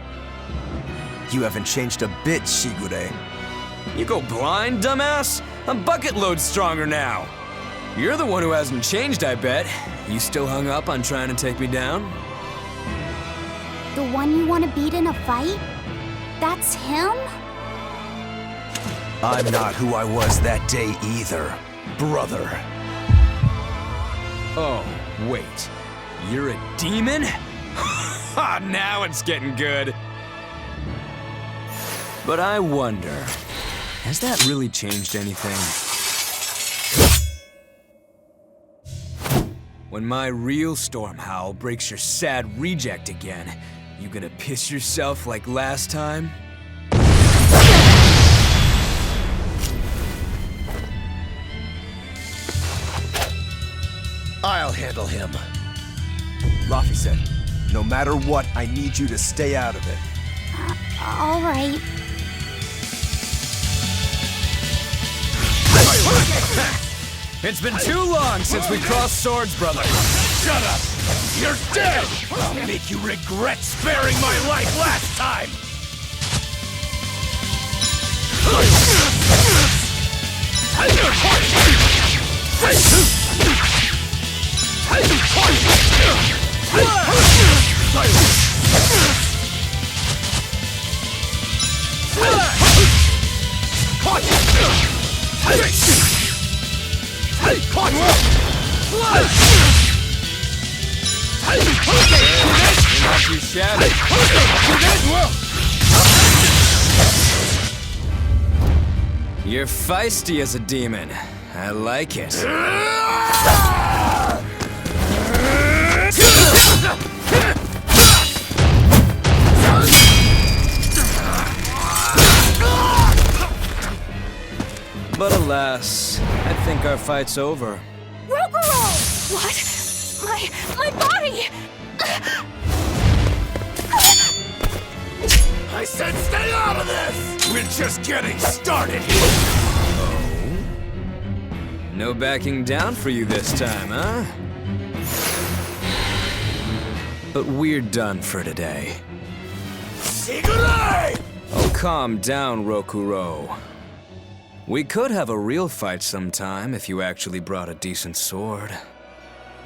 E: You haven't changed a bit, Shigure.
K: You go blind, dumbass? I'm bucket load stronger now. You're the one who hasn't changed, I bet. You still hung up on trying to take me down?
H: The one you want to beat in a fight? That's him?
E: I'm not who I was that day either, brother.
K: Oh, wait. You're a demon? Ha! Now it's getting good. But I wonder, has that really changed anything? When my real storm howl breaks your sad reject again, you gonna piss yourself like last time?
E: I'll handle him. Laffy said, no matter what, I need you to stay out of it.
H: All right.
K: It's been too long since we crossed swords, brother.
J: Shut up! You're dead! I'll make you regret sparing my life last time!
K: You shattered. You're feisty as a demon. I like it. But alas, I think our fight's over.
B: Rogoro! What? My body!
J: I said stay out of this! We're just getting started!
K: No backing down for you this time, huh? But we're done for today.
J: Sigurei!
K: Oh, calm down, Rokuro. We could have a real fight sometime if you actually brought a decent sword.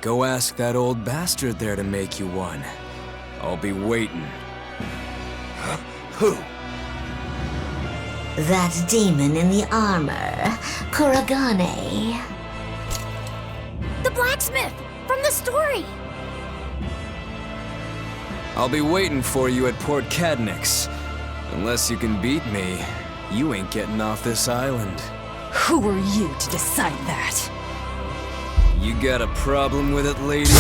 K: Go ask that old bastard there to make you one. I'll be waiting.
E: Who?
L: That demon in the armor, Kuragane.
H: The blacksmith from the story.
K: I'll be waiting for you at Port Cadnix. Unless you can beat me, you ain't getting off this island.
B: Who are you to decide that?
K: You got a problem with it, lady?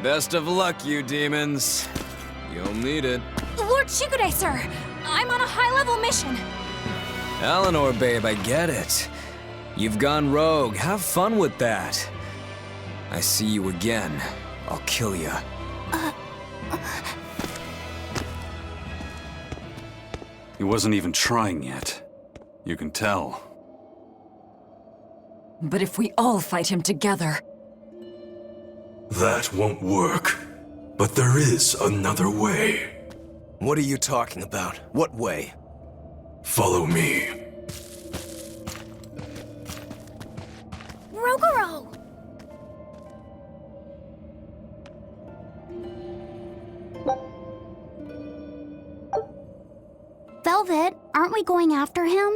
K: Best of luck, you demons. You'll need it.
B: Lord Shigure, sir! I'm on a high-level mission.
K: Eleanor, babe, I get it. You've gone rogue. Have fun with that. I see you again, I'll kill you.
C: He wasn't even trying yet. You can tell.
A: But if we all fight him together...
M: That won't work. But there is another way.
E: What are you talking about? What way?
M: Follow me.
H: Rogoro! Velvet, aren't we going after him?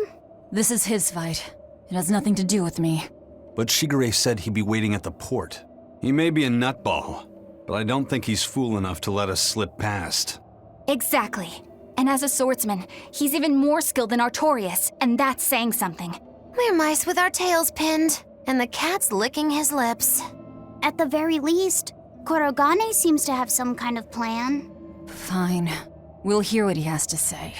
A: This is his fight. It has nothing to do with me.
C: But Shigure said he'd be waiting at the port. He may be a nutball, but I don't think he's fool enough to let us slip past.
B: Exactly. And as a swordsman, he's even more skilled than Artorius, and that's saying something.
D: We're mice with our tails pinned, and the cat's licking his lips.
H: At the very least, Kurogane seems to have some kind of plan.
A: Fine. We'll hear what he has to say.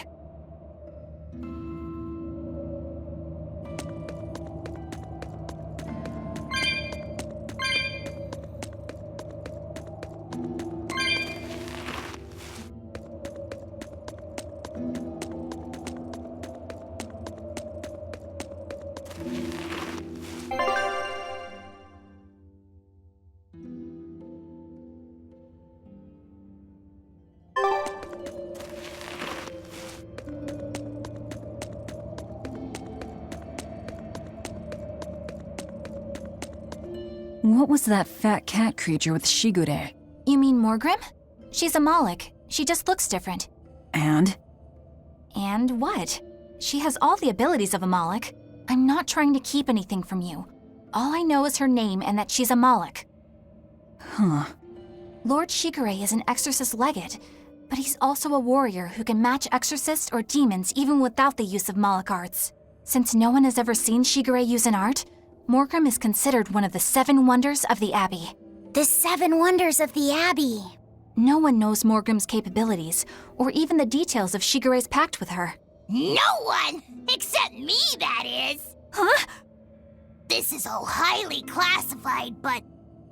A: What was that fat cat creature with Shigure?
B: You mean Morgrim? She's a Moloch. She just looks different.
A: And?
B: And what? She has all the abilities of a Moloch. I'm not trying to keep anything from you. All I know is her name and that she's a Moloch.
A: Huh.
B: Lord Shigure is an exorcist legate, but he's also a warrior who can match exorcists or demons even without the use of Moloch arts. Since no one has ever seen Shigure use an art, Morgrim is considered one of the 7 wonders of the Abbey.
H: The 7 wonders of the Abbey.
B: No one knows Morgrim's capabilities, or even the details of Shigure's pact with her.
F: No one! Except me, that is!
B: Huh?
F: This is all highly classified, but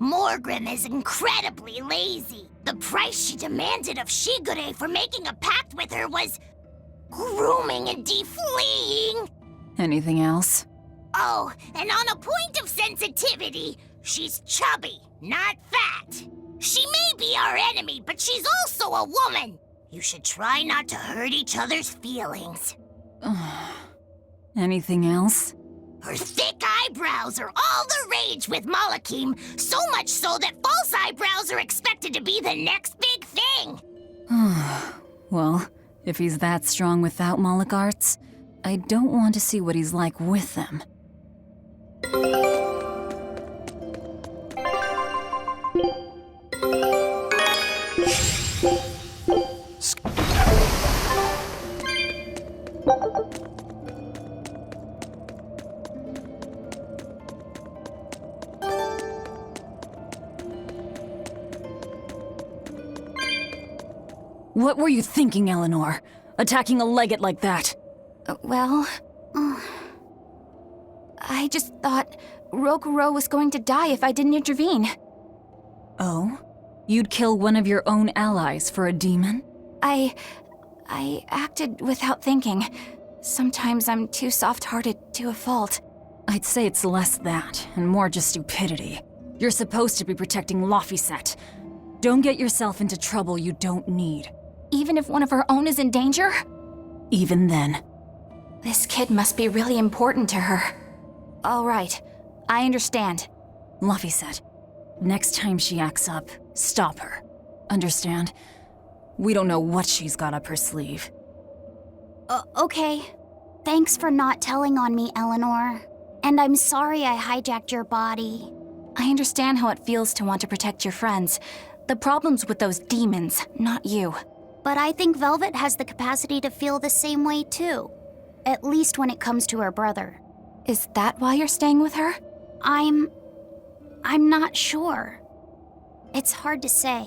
F: Morgrim is incredibly lazy. The price she demanded of Shigure for making a pact with her was grooming and defleeing.
A: Anything else?
F: Oh, and on a point of sensitivity, she's chubby, not fat. She may be our enemy, but she's also a woman. You should try not to hurt each other's feelings.
A: Anything else?
F: Her thick eyebrows are all the rage with Malakim, so much so that false eyebrows are expected to be the next big thing.
A: Well, if he's that strong without Moloch arts, I don't want to see what he's like with them. What were you thinking, Eleanor? Attacking a legate like that?
B: I just thought Rokuro was going to die if I didn't intervene.
A: Oh? You'd kill one of your own allies for a demon?
B: I acted without thinking. Sometimes I'm too soft-hearted to a fault.
A: I'd say it's less that, and more just stupidity. You're supposed to be protecting Laphicet. Don't get yourself into trouble you don't need.
B: Even if one of her own is in danger?
A: Even then.
B: This kid must be really important to her. All right, I understand.
A: Laphicet, next time she acts up, stop her. Understand? We don't know what she's got up her sleeve.
H: Okay. Thanks for not telling on me, Eleanor. And I'm sorry I hijacked your body.
B: I understand how it feels to want to protect your friends. The problem's with those demons, not you.
H: But I think Velvet has the capacity to feel the same way too. At least when it comes to her brother.
B: Is that why you're staying with her?
H: I'm not sure. It's hard to say.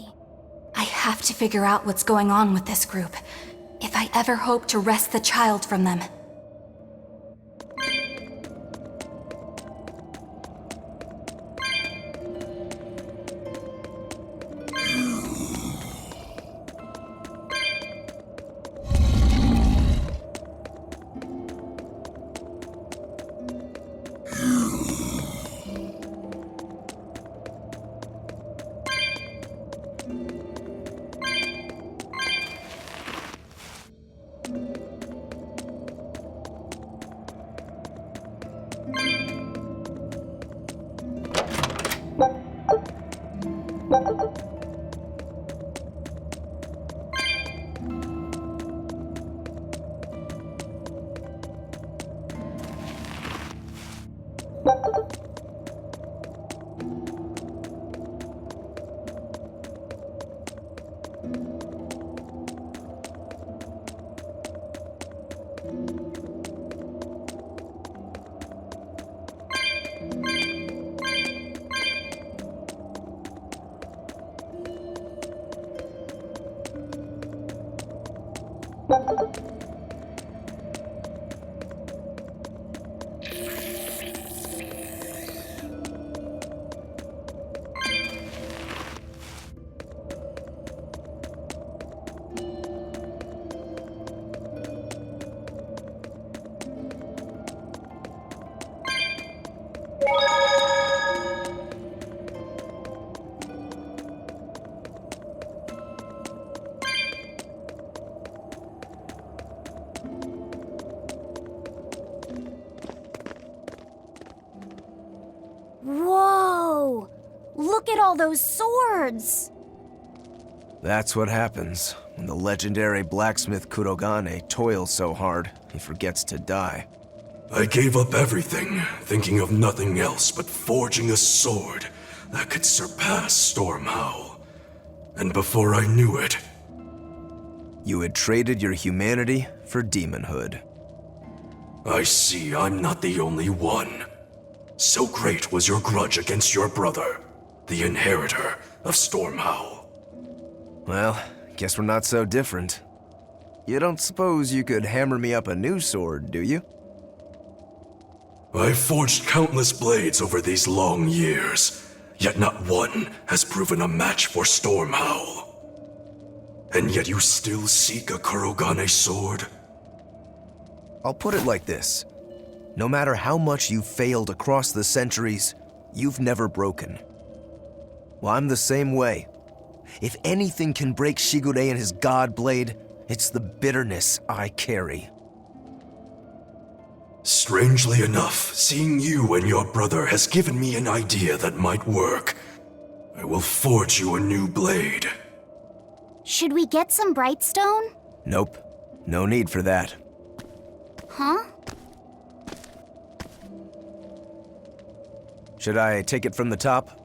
B: I have to figure out what's going on with this group, if I ever hope to wrest the child from them.
H: Whoa! Look at all those swords!
E: That's what happens when the legendary blacksmith Kurogane toils so hard, he forgets to die.
M: I gave up everything, thinking of nothing else but forging a sword that could surpass Stormhowl. And before I knew it...
E: You had traded your humanity for demonhood.
M: I see I'm not the only one. So great was your grudge against your brother, the inheritor of Stormhowl.
E: Well, guess we're not so different. You don't suppose you could hammer me up a new sword, do you?
M: I've forged countless blades over these long years, yet not one has proven a match for Stormhowl. And yet you still seek a Kurogane sword?
E: I'll put it like this. No matter how much you've failed across the centuries, you've never broken. Well, I'm the same way. If anything can break Shigure and his god blade, it's the bitterness I carry.
M: Strangely enough, seeing you and your brother has given me an idea that might work. I will forge you a new blade.
H: Should we get some Brightstone?
E: Nope. No need for that.
H: Huh?
E: Should I take it from the top?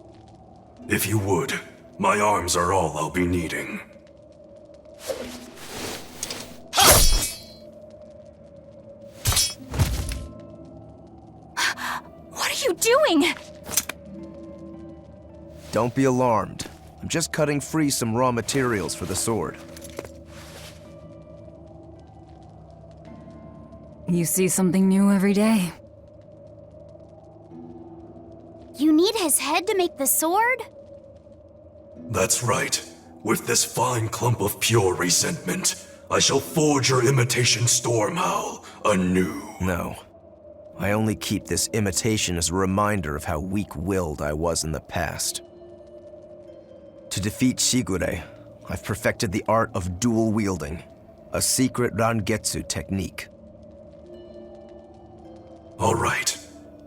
M: If you would. My arms are all I'll be needing.
B: What are you doing?
E: Don't be alarmed. I'm just cutting free some raw materials for the sword.
A: You see something new every day.
H: You need his head to make the sword?
M: That's right. With this fine clump of pure resentment, I shall forge your imitation Stormhowl anew.
E: No. I only keep this imitation as a reminder of how weak-willed I was in the past. To defeat Shigure, I've perfected the art of dual wielding, a secret Rangetsu technique.
M: All right.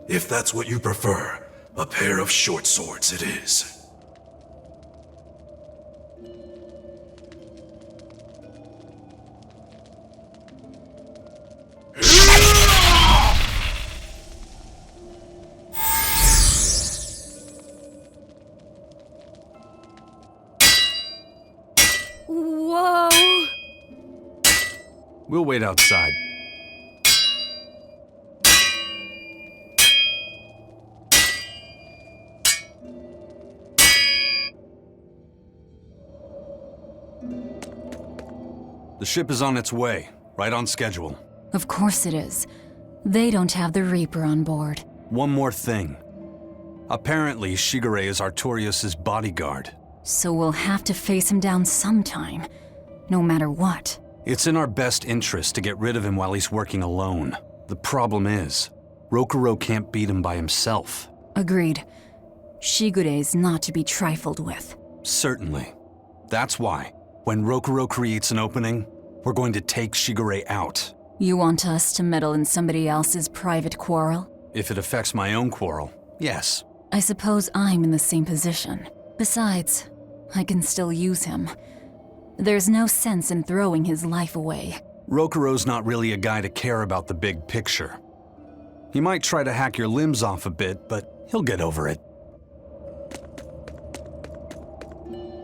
M: If that's what you prefer, a pair of short swords it is.
B: Whoa!
C: We'll wait outside. The ship is on its way, right on schedule.
A: Of course it is. They don't have the Reaper on board.
C: One more thing. Apparently, Shigure is Artorius' bodyguard.
A: So we'll have to face him down sometime, no matter what.
C: It's in our best interest to get rid of him while he's working alone. The problem is, Rokuro can't beat him by himself.
A: Agreed. Shigure is not to be trifled with.
C: Certainly. That's why, when Rokuro creates an opening, we're going to take Shigure out.
A: You want us to meddle in somebody else's private quarrel?
C: If it affects my own quarrel, yes.
A: I suppose I'm in the same position. Besides, I can still use him. There's no sense in throwing his life away.
C: Rokuro's not really a guy to care about the big picture. He might try to hack your limbs off a bit, but he'll get over it.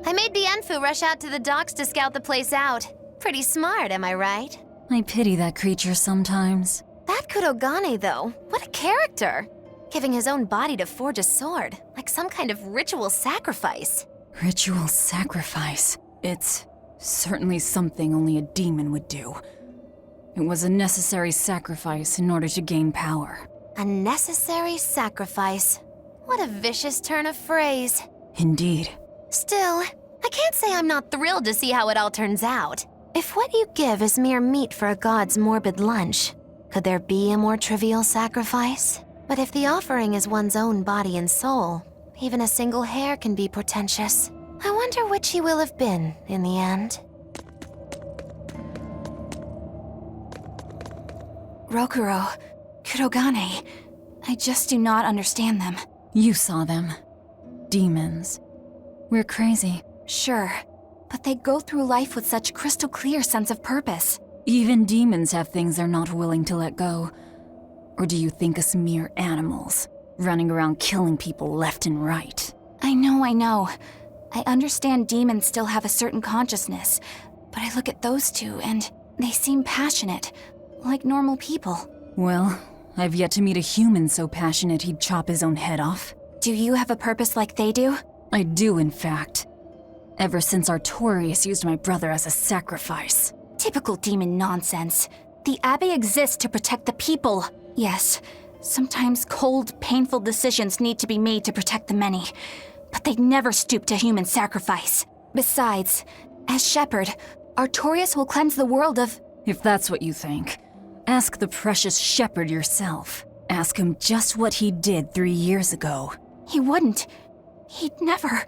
D: I made Bienfu rush out to the docks to scout the place out. Pretty smart, am I right?
A: I pity that creature sometimes.
D: That Kurogane, though, what a character! Giving his own body to forge a sword, like some kind of ritual sacrifice.
A: Ritual sacrifice. It's certainly something only a demon would do. It was a necessary sacrifice in order to gain power.
D: A necessary sacrifice. What a vicious turn of phrase.
A: Indeed.
D: Still, I can't say I'm not thrilled to see how it all turns out. If what you give is mere meat for a god's morbid lunch, could there be a more trivial sacrifice? But if the offering is one's own body and soul, even a single hair can be portentous. I wonder which he will have been in the end.
B: Rokuro, Kurogane, I just do not understand them.
A: You saw them. Demons. We're crazy.
B: Sure, but they go through life with such crystal clear sense of purpose.
A: Even demons have things they're not willing to let go. Or do you think us mere animals, running around killing people left and right?
B: I know. I understand demons still have a certain consciousness, but I look at those two and they seem passionate, like normal people.
A: Well, I've yet to meet a human so passionate he'd chop his own head off.
B: Do you have a purpose like they do?
A: I do, in fact. Ever since Artorius used my brother as a sacrifice.
B: Typical demon nonsense. The Abbey exists to protect the people. Yes, sometimes cold, painful decisions need to be made to protect the many. But they never stoop to human sacrifice. Besides, as shepherd, Artorius will cleanse the world of...
A: If that's what you think, ask the precious shepherd yourself. Ask him just what he did 3 years ago.
B: He wouldn't. He'd never...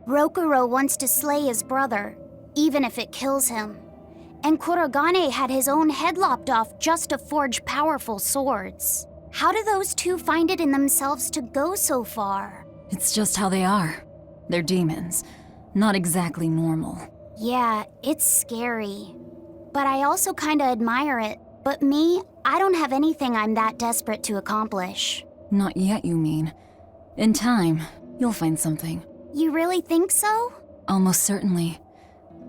H: Rokuro wants to slay his brother, even if it kills him. And Kurogane had his own head lopped off just to forge powerful swords. How do those two find it in themselves to go so far?
A: It's just how they are. They're demons. Not exactly normal.
H: Yeah, it's scary. But I also kinda admire it. But me, I don't have anything I'm that desperate to accomplish.
A: Not yet, you mean. In time, you'll find something.
H: You really think so?
A: Almost certainly.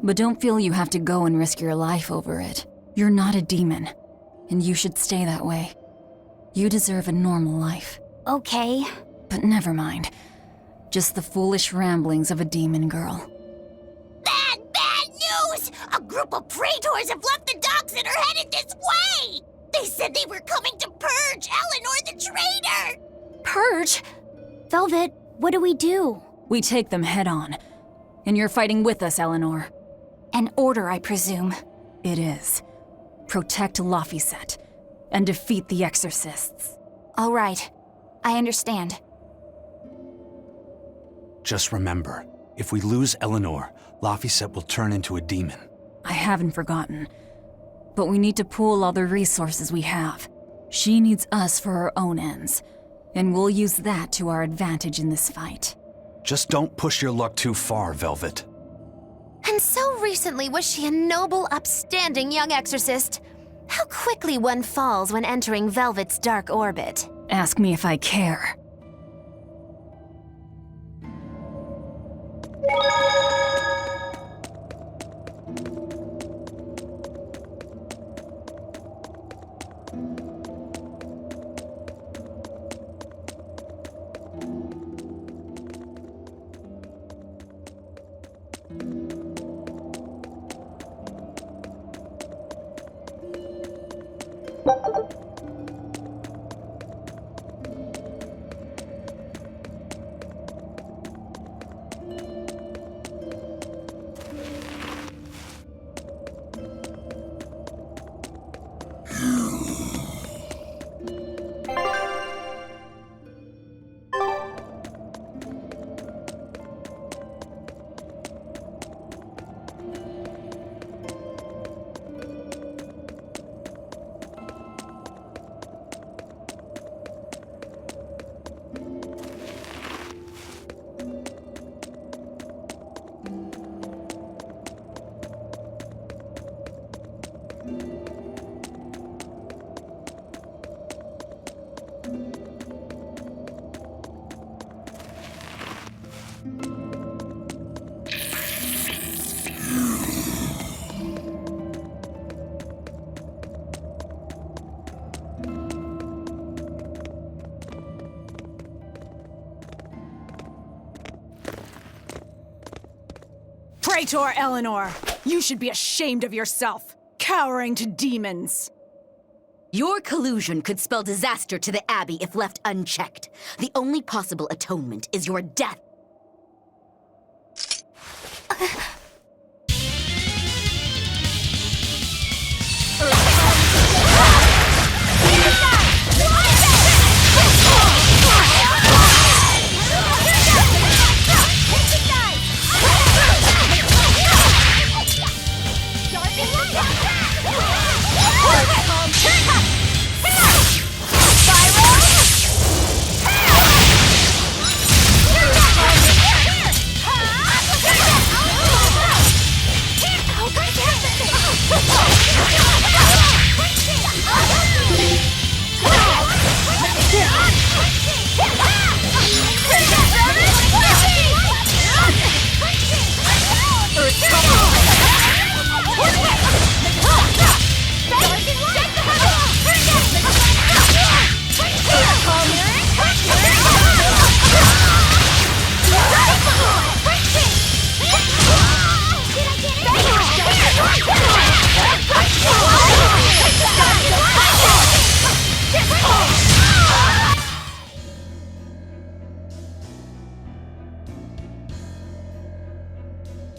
A: But don't feel you have to go and risk your life over it. You're not a demon, and you should stay that way. You deserve a normal life.
H: Okay.
A: But never mind. Just the foolish ramblings of a demon girl.
F: Bad news! A group of praetors have left the docks and are headed this way! They said they were coming to purge Eleanor the traitor!
B: Purge?
H: Velvet, what do we do?
A: We take them head on. And you're fighting with us, Eleanor.
B: An order, I presume.
A: It is. Protect Laphicet and defeat the exorcists.
B: All right. I understand.
C: Just remember, if we lose Eleanor, Laphicet will turn into a demon.
A: I haven't forgotten. But we need to pool all the resources we have. She needs us for her own ends, and we'll use that to our advantage in this fight.
C: Just don't push your luck too far, Velvet.
D: And so recently was she a noble, upstanding young exorcist. How quickly one falls when entering Velvet's dark orbit.
A: Ask me if I care.
N: Praetor Eleanor, you should be ashamed of yourself, cowering to demons.
O: Your collusion could spell disaster to the Abbey if left unchecked. The only possible atonement is your death.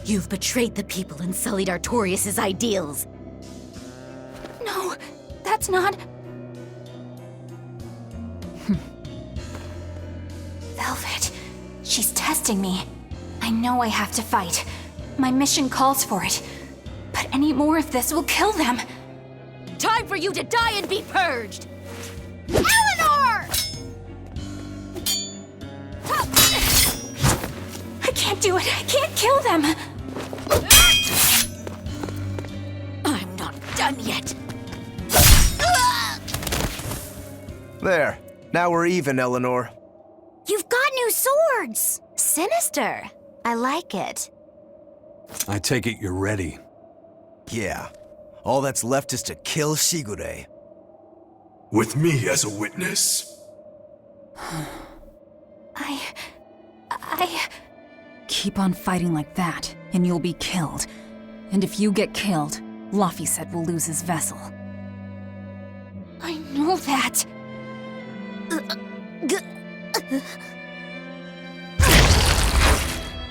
O: You've betrayed the people and sullied Artorius' ideals.
B: No, that's not... Velvet, she's testing me. I know I have to fight. My mission calls for it. But any more of this will kill them.
O: Time for you to die and be purged!
B: Eleanor! I can't do it. I can't kill them.
O: I'm not done yet.
E: There. Now we're even, Eleanor.
H: You've got new swords!
D: Sinister. I like it.
C: I take it you're ready.
E: Yeah. All that's left is to kill Shigure.
M: With me as a witness.
B: I...
A: Keep on fighting like that, and you'll be killed. And if you get killed, Laphicet will lose his vessel.
B: I know that.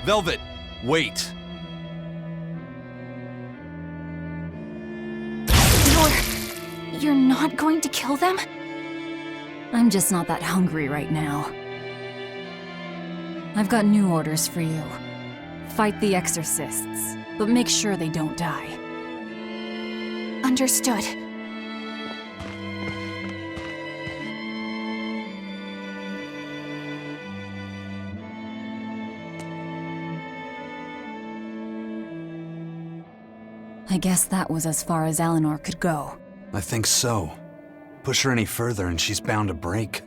C: Velvet, wait.
B: You're not going to kill them?
A: I'm just not that hungry right now. I've got new orders for you. Fight the exorcists, but make sure they don't die.
B: Understood.
A: I guess that was as far as Eleanor could go.
C: I think so. Push her any further and she's bound to break.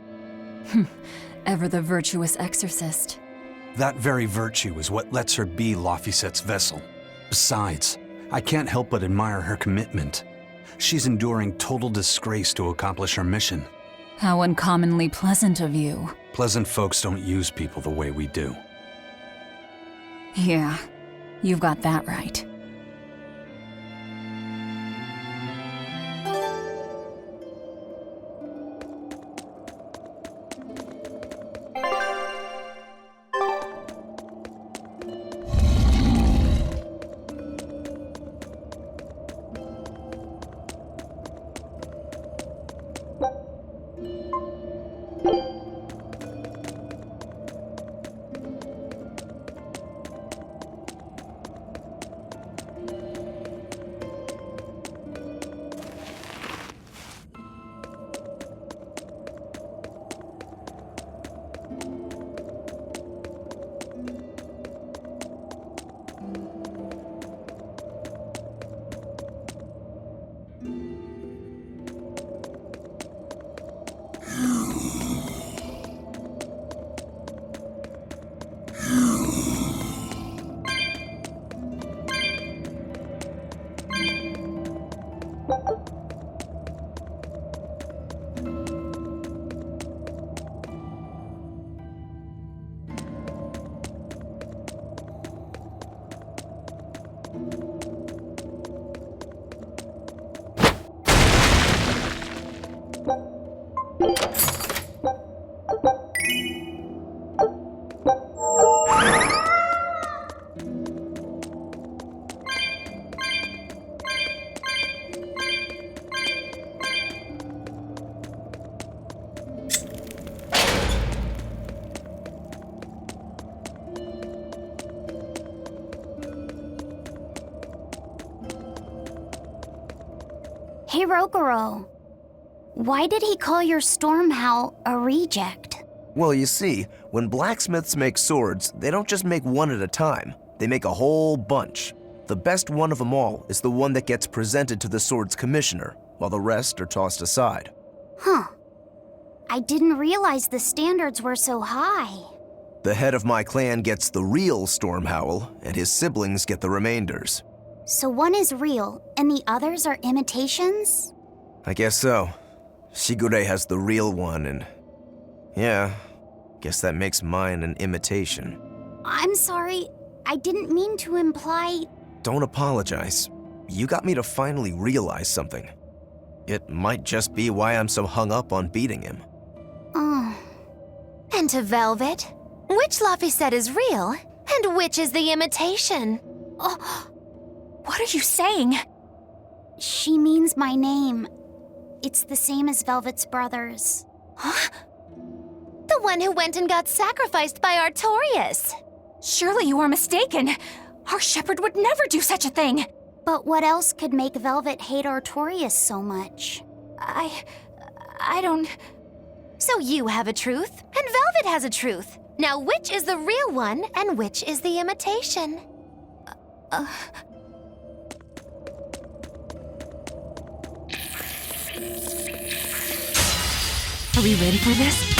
A: Ever the virtuous exorcist.
C: That very virtue is what lets her be Laphicet's vessel. Besides, I can't help but admire her commitment. She's enduring total disgrace to accomplish her mission.
A: How uncommonly pleasant of you.
C: Pleasant folks don't use people the way we do.
A: Yeah, you've got that right.
H: Hey, Rokuro. Why did he call your storm howl a reject?
E: Well, you see, when blacksmiths make swords, they don't just make one at a time. They make a whole bunch. The best one of them all is the one that gets presented to the sword's commissioner, while the rest are tossed aside.
H: Huh. I didn't realize the standards were so high.
E: The head of my clan gets the real storm howl, and his siblings get the remainders.
H: So one is real, and the others are imitations?
E: I guess so. Shigure has the real one, and... yeah, guess that makes mine an imitation.
H: I'm sorry, I didn't mean to imply...
E: Don't apologize. You got me to finally realize something. It might just be why I'm so hung up on beating him.
H: Oh.
D: And to Velvet, which Laphicet is real, and which is the imitation?
B: What are you saying?
H: She means my name. It's the same as Velvet's brothers.
B: Huh?
D: The one who went and got sacrificed by Artorius.
B: Surely you are mistaken. Our shepherd would never do such a thing.
H: But what else could make Velvet hate Artorius so much?
B: I don't...
D: So you have a truth, and Velvet has a truth. Now which is the real one, and which is the imitation?
B: Are we ready for this?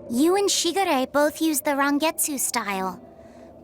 H: You and Shigure both use the Rangetsu style.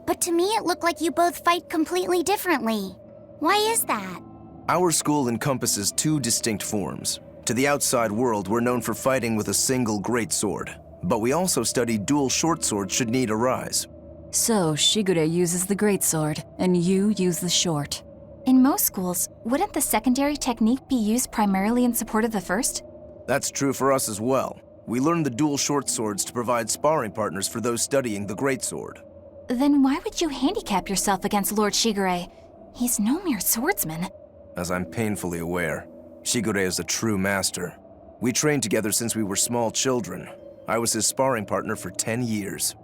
H: But to me it looked like you both fight completely differently. Why is that?
E: Our school encompasses two distinct forms. To the outside world, we're known for fighting with a single greatsword. But we also study dual short swords should need arise.
A: So, Shigure uses the greatsword, and you use the short.
B: In most schools, wouldn't the secondary technique be used primarily in support of the first?
E: That's true for us as well. We learned the dual short swords to provide sparring partners for those studying the greatsword.
B: Then why would you handicap yourself against Lord Shigure? He's no mere swordsman.
E: As I'm painfully aware, Shigure is a true master. We trained together since we were small children. I was his sparring partner for 10 years.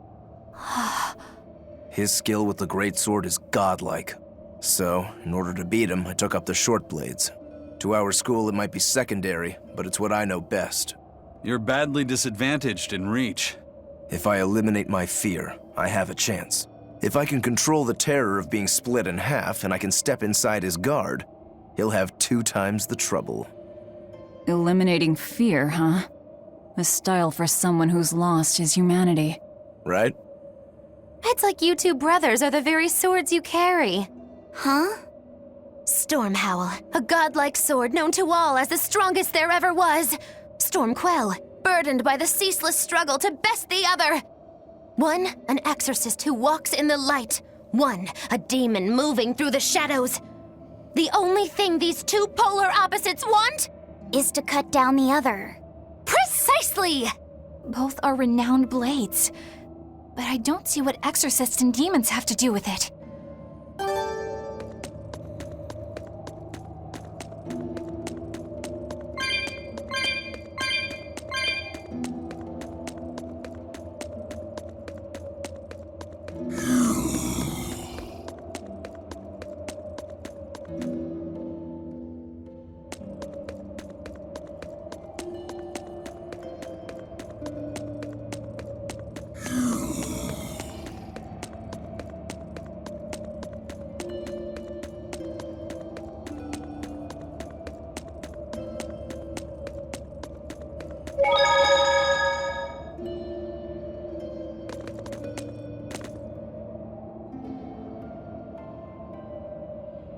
E: His skill with the greatsword is godlike. So, in order to beat him, I took up the short blades. To our school, it might be secondary, but it's what I know best.
C: You're badly disadvantaged in reach.
E: If I eliminate my fear, I have a chance. If I can control the terror of being split in half and I can step inside his guard, he'll have 2 times the trouble.
A: Eliminating fear, huh? A style for someone who's lost his humanity.
E: Right?
D: It's like you two brothers are the very swords you carry.
H: Huh?
D: Stormhowl, a godlike sword known to all as the strongest there ever was. Stormquell, burdened by the ceaseless struggle to best the other. One, an exorcist who walks in the light. One, a demon moving through the shadows. The only thing these two polar opposites want
H: is to cut down the other.
D: Precisely!
B: Both are renowned blades. But I don't see what exorcists and demons have to do with it.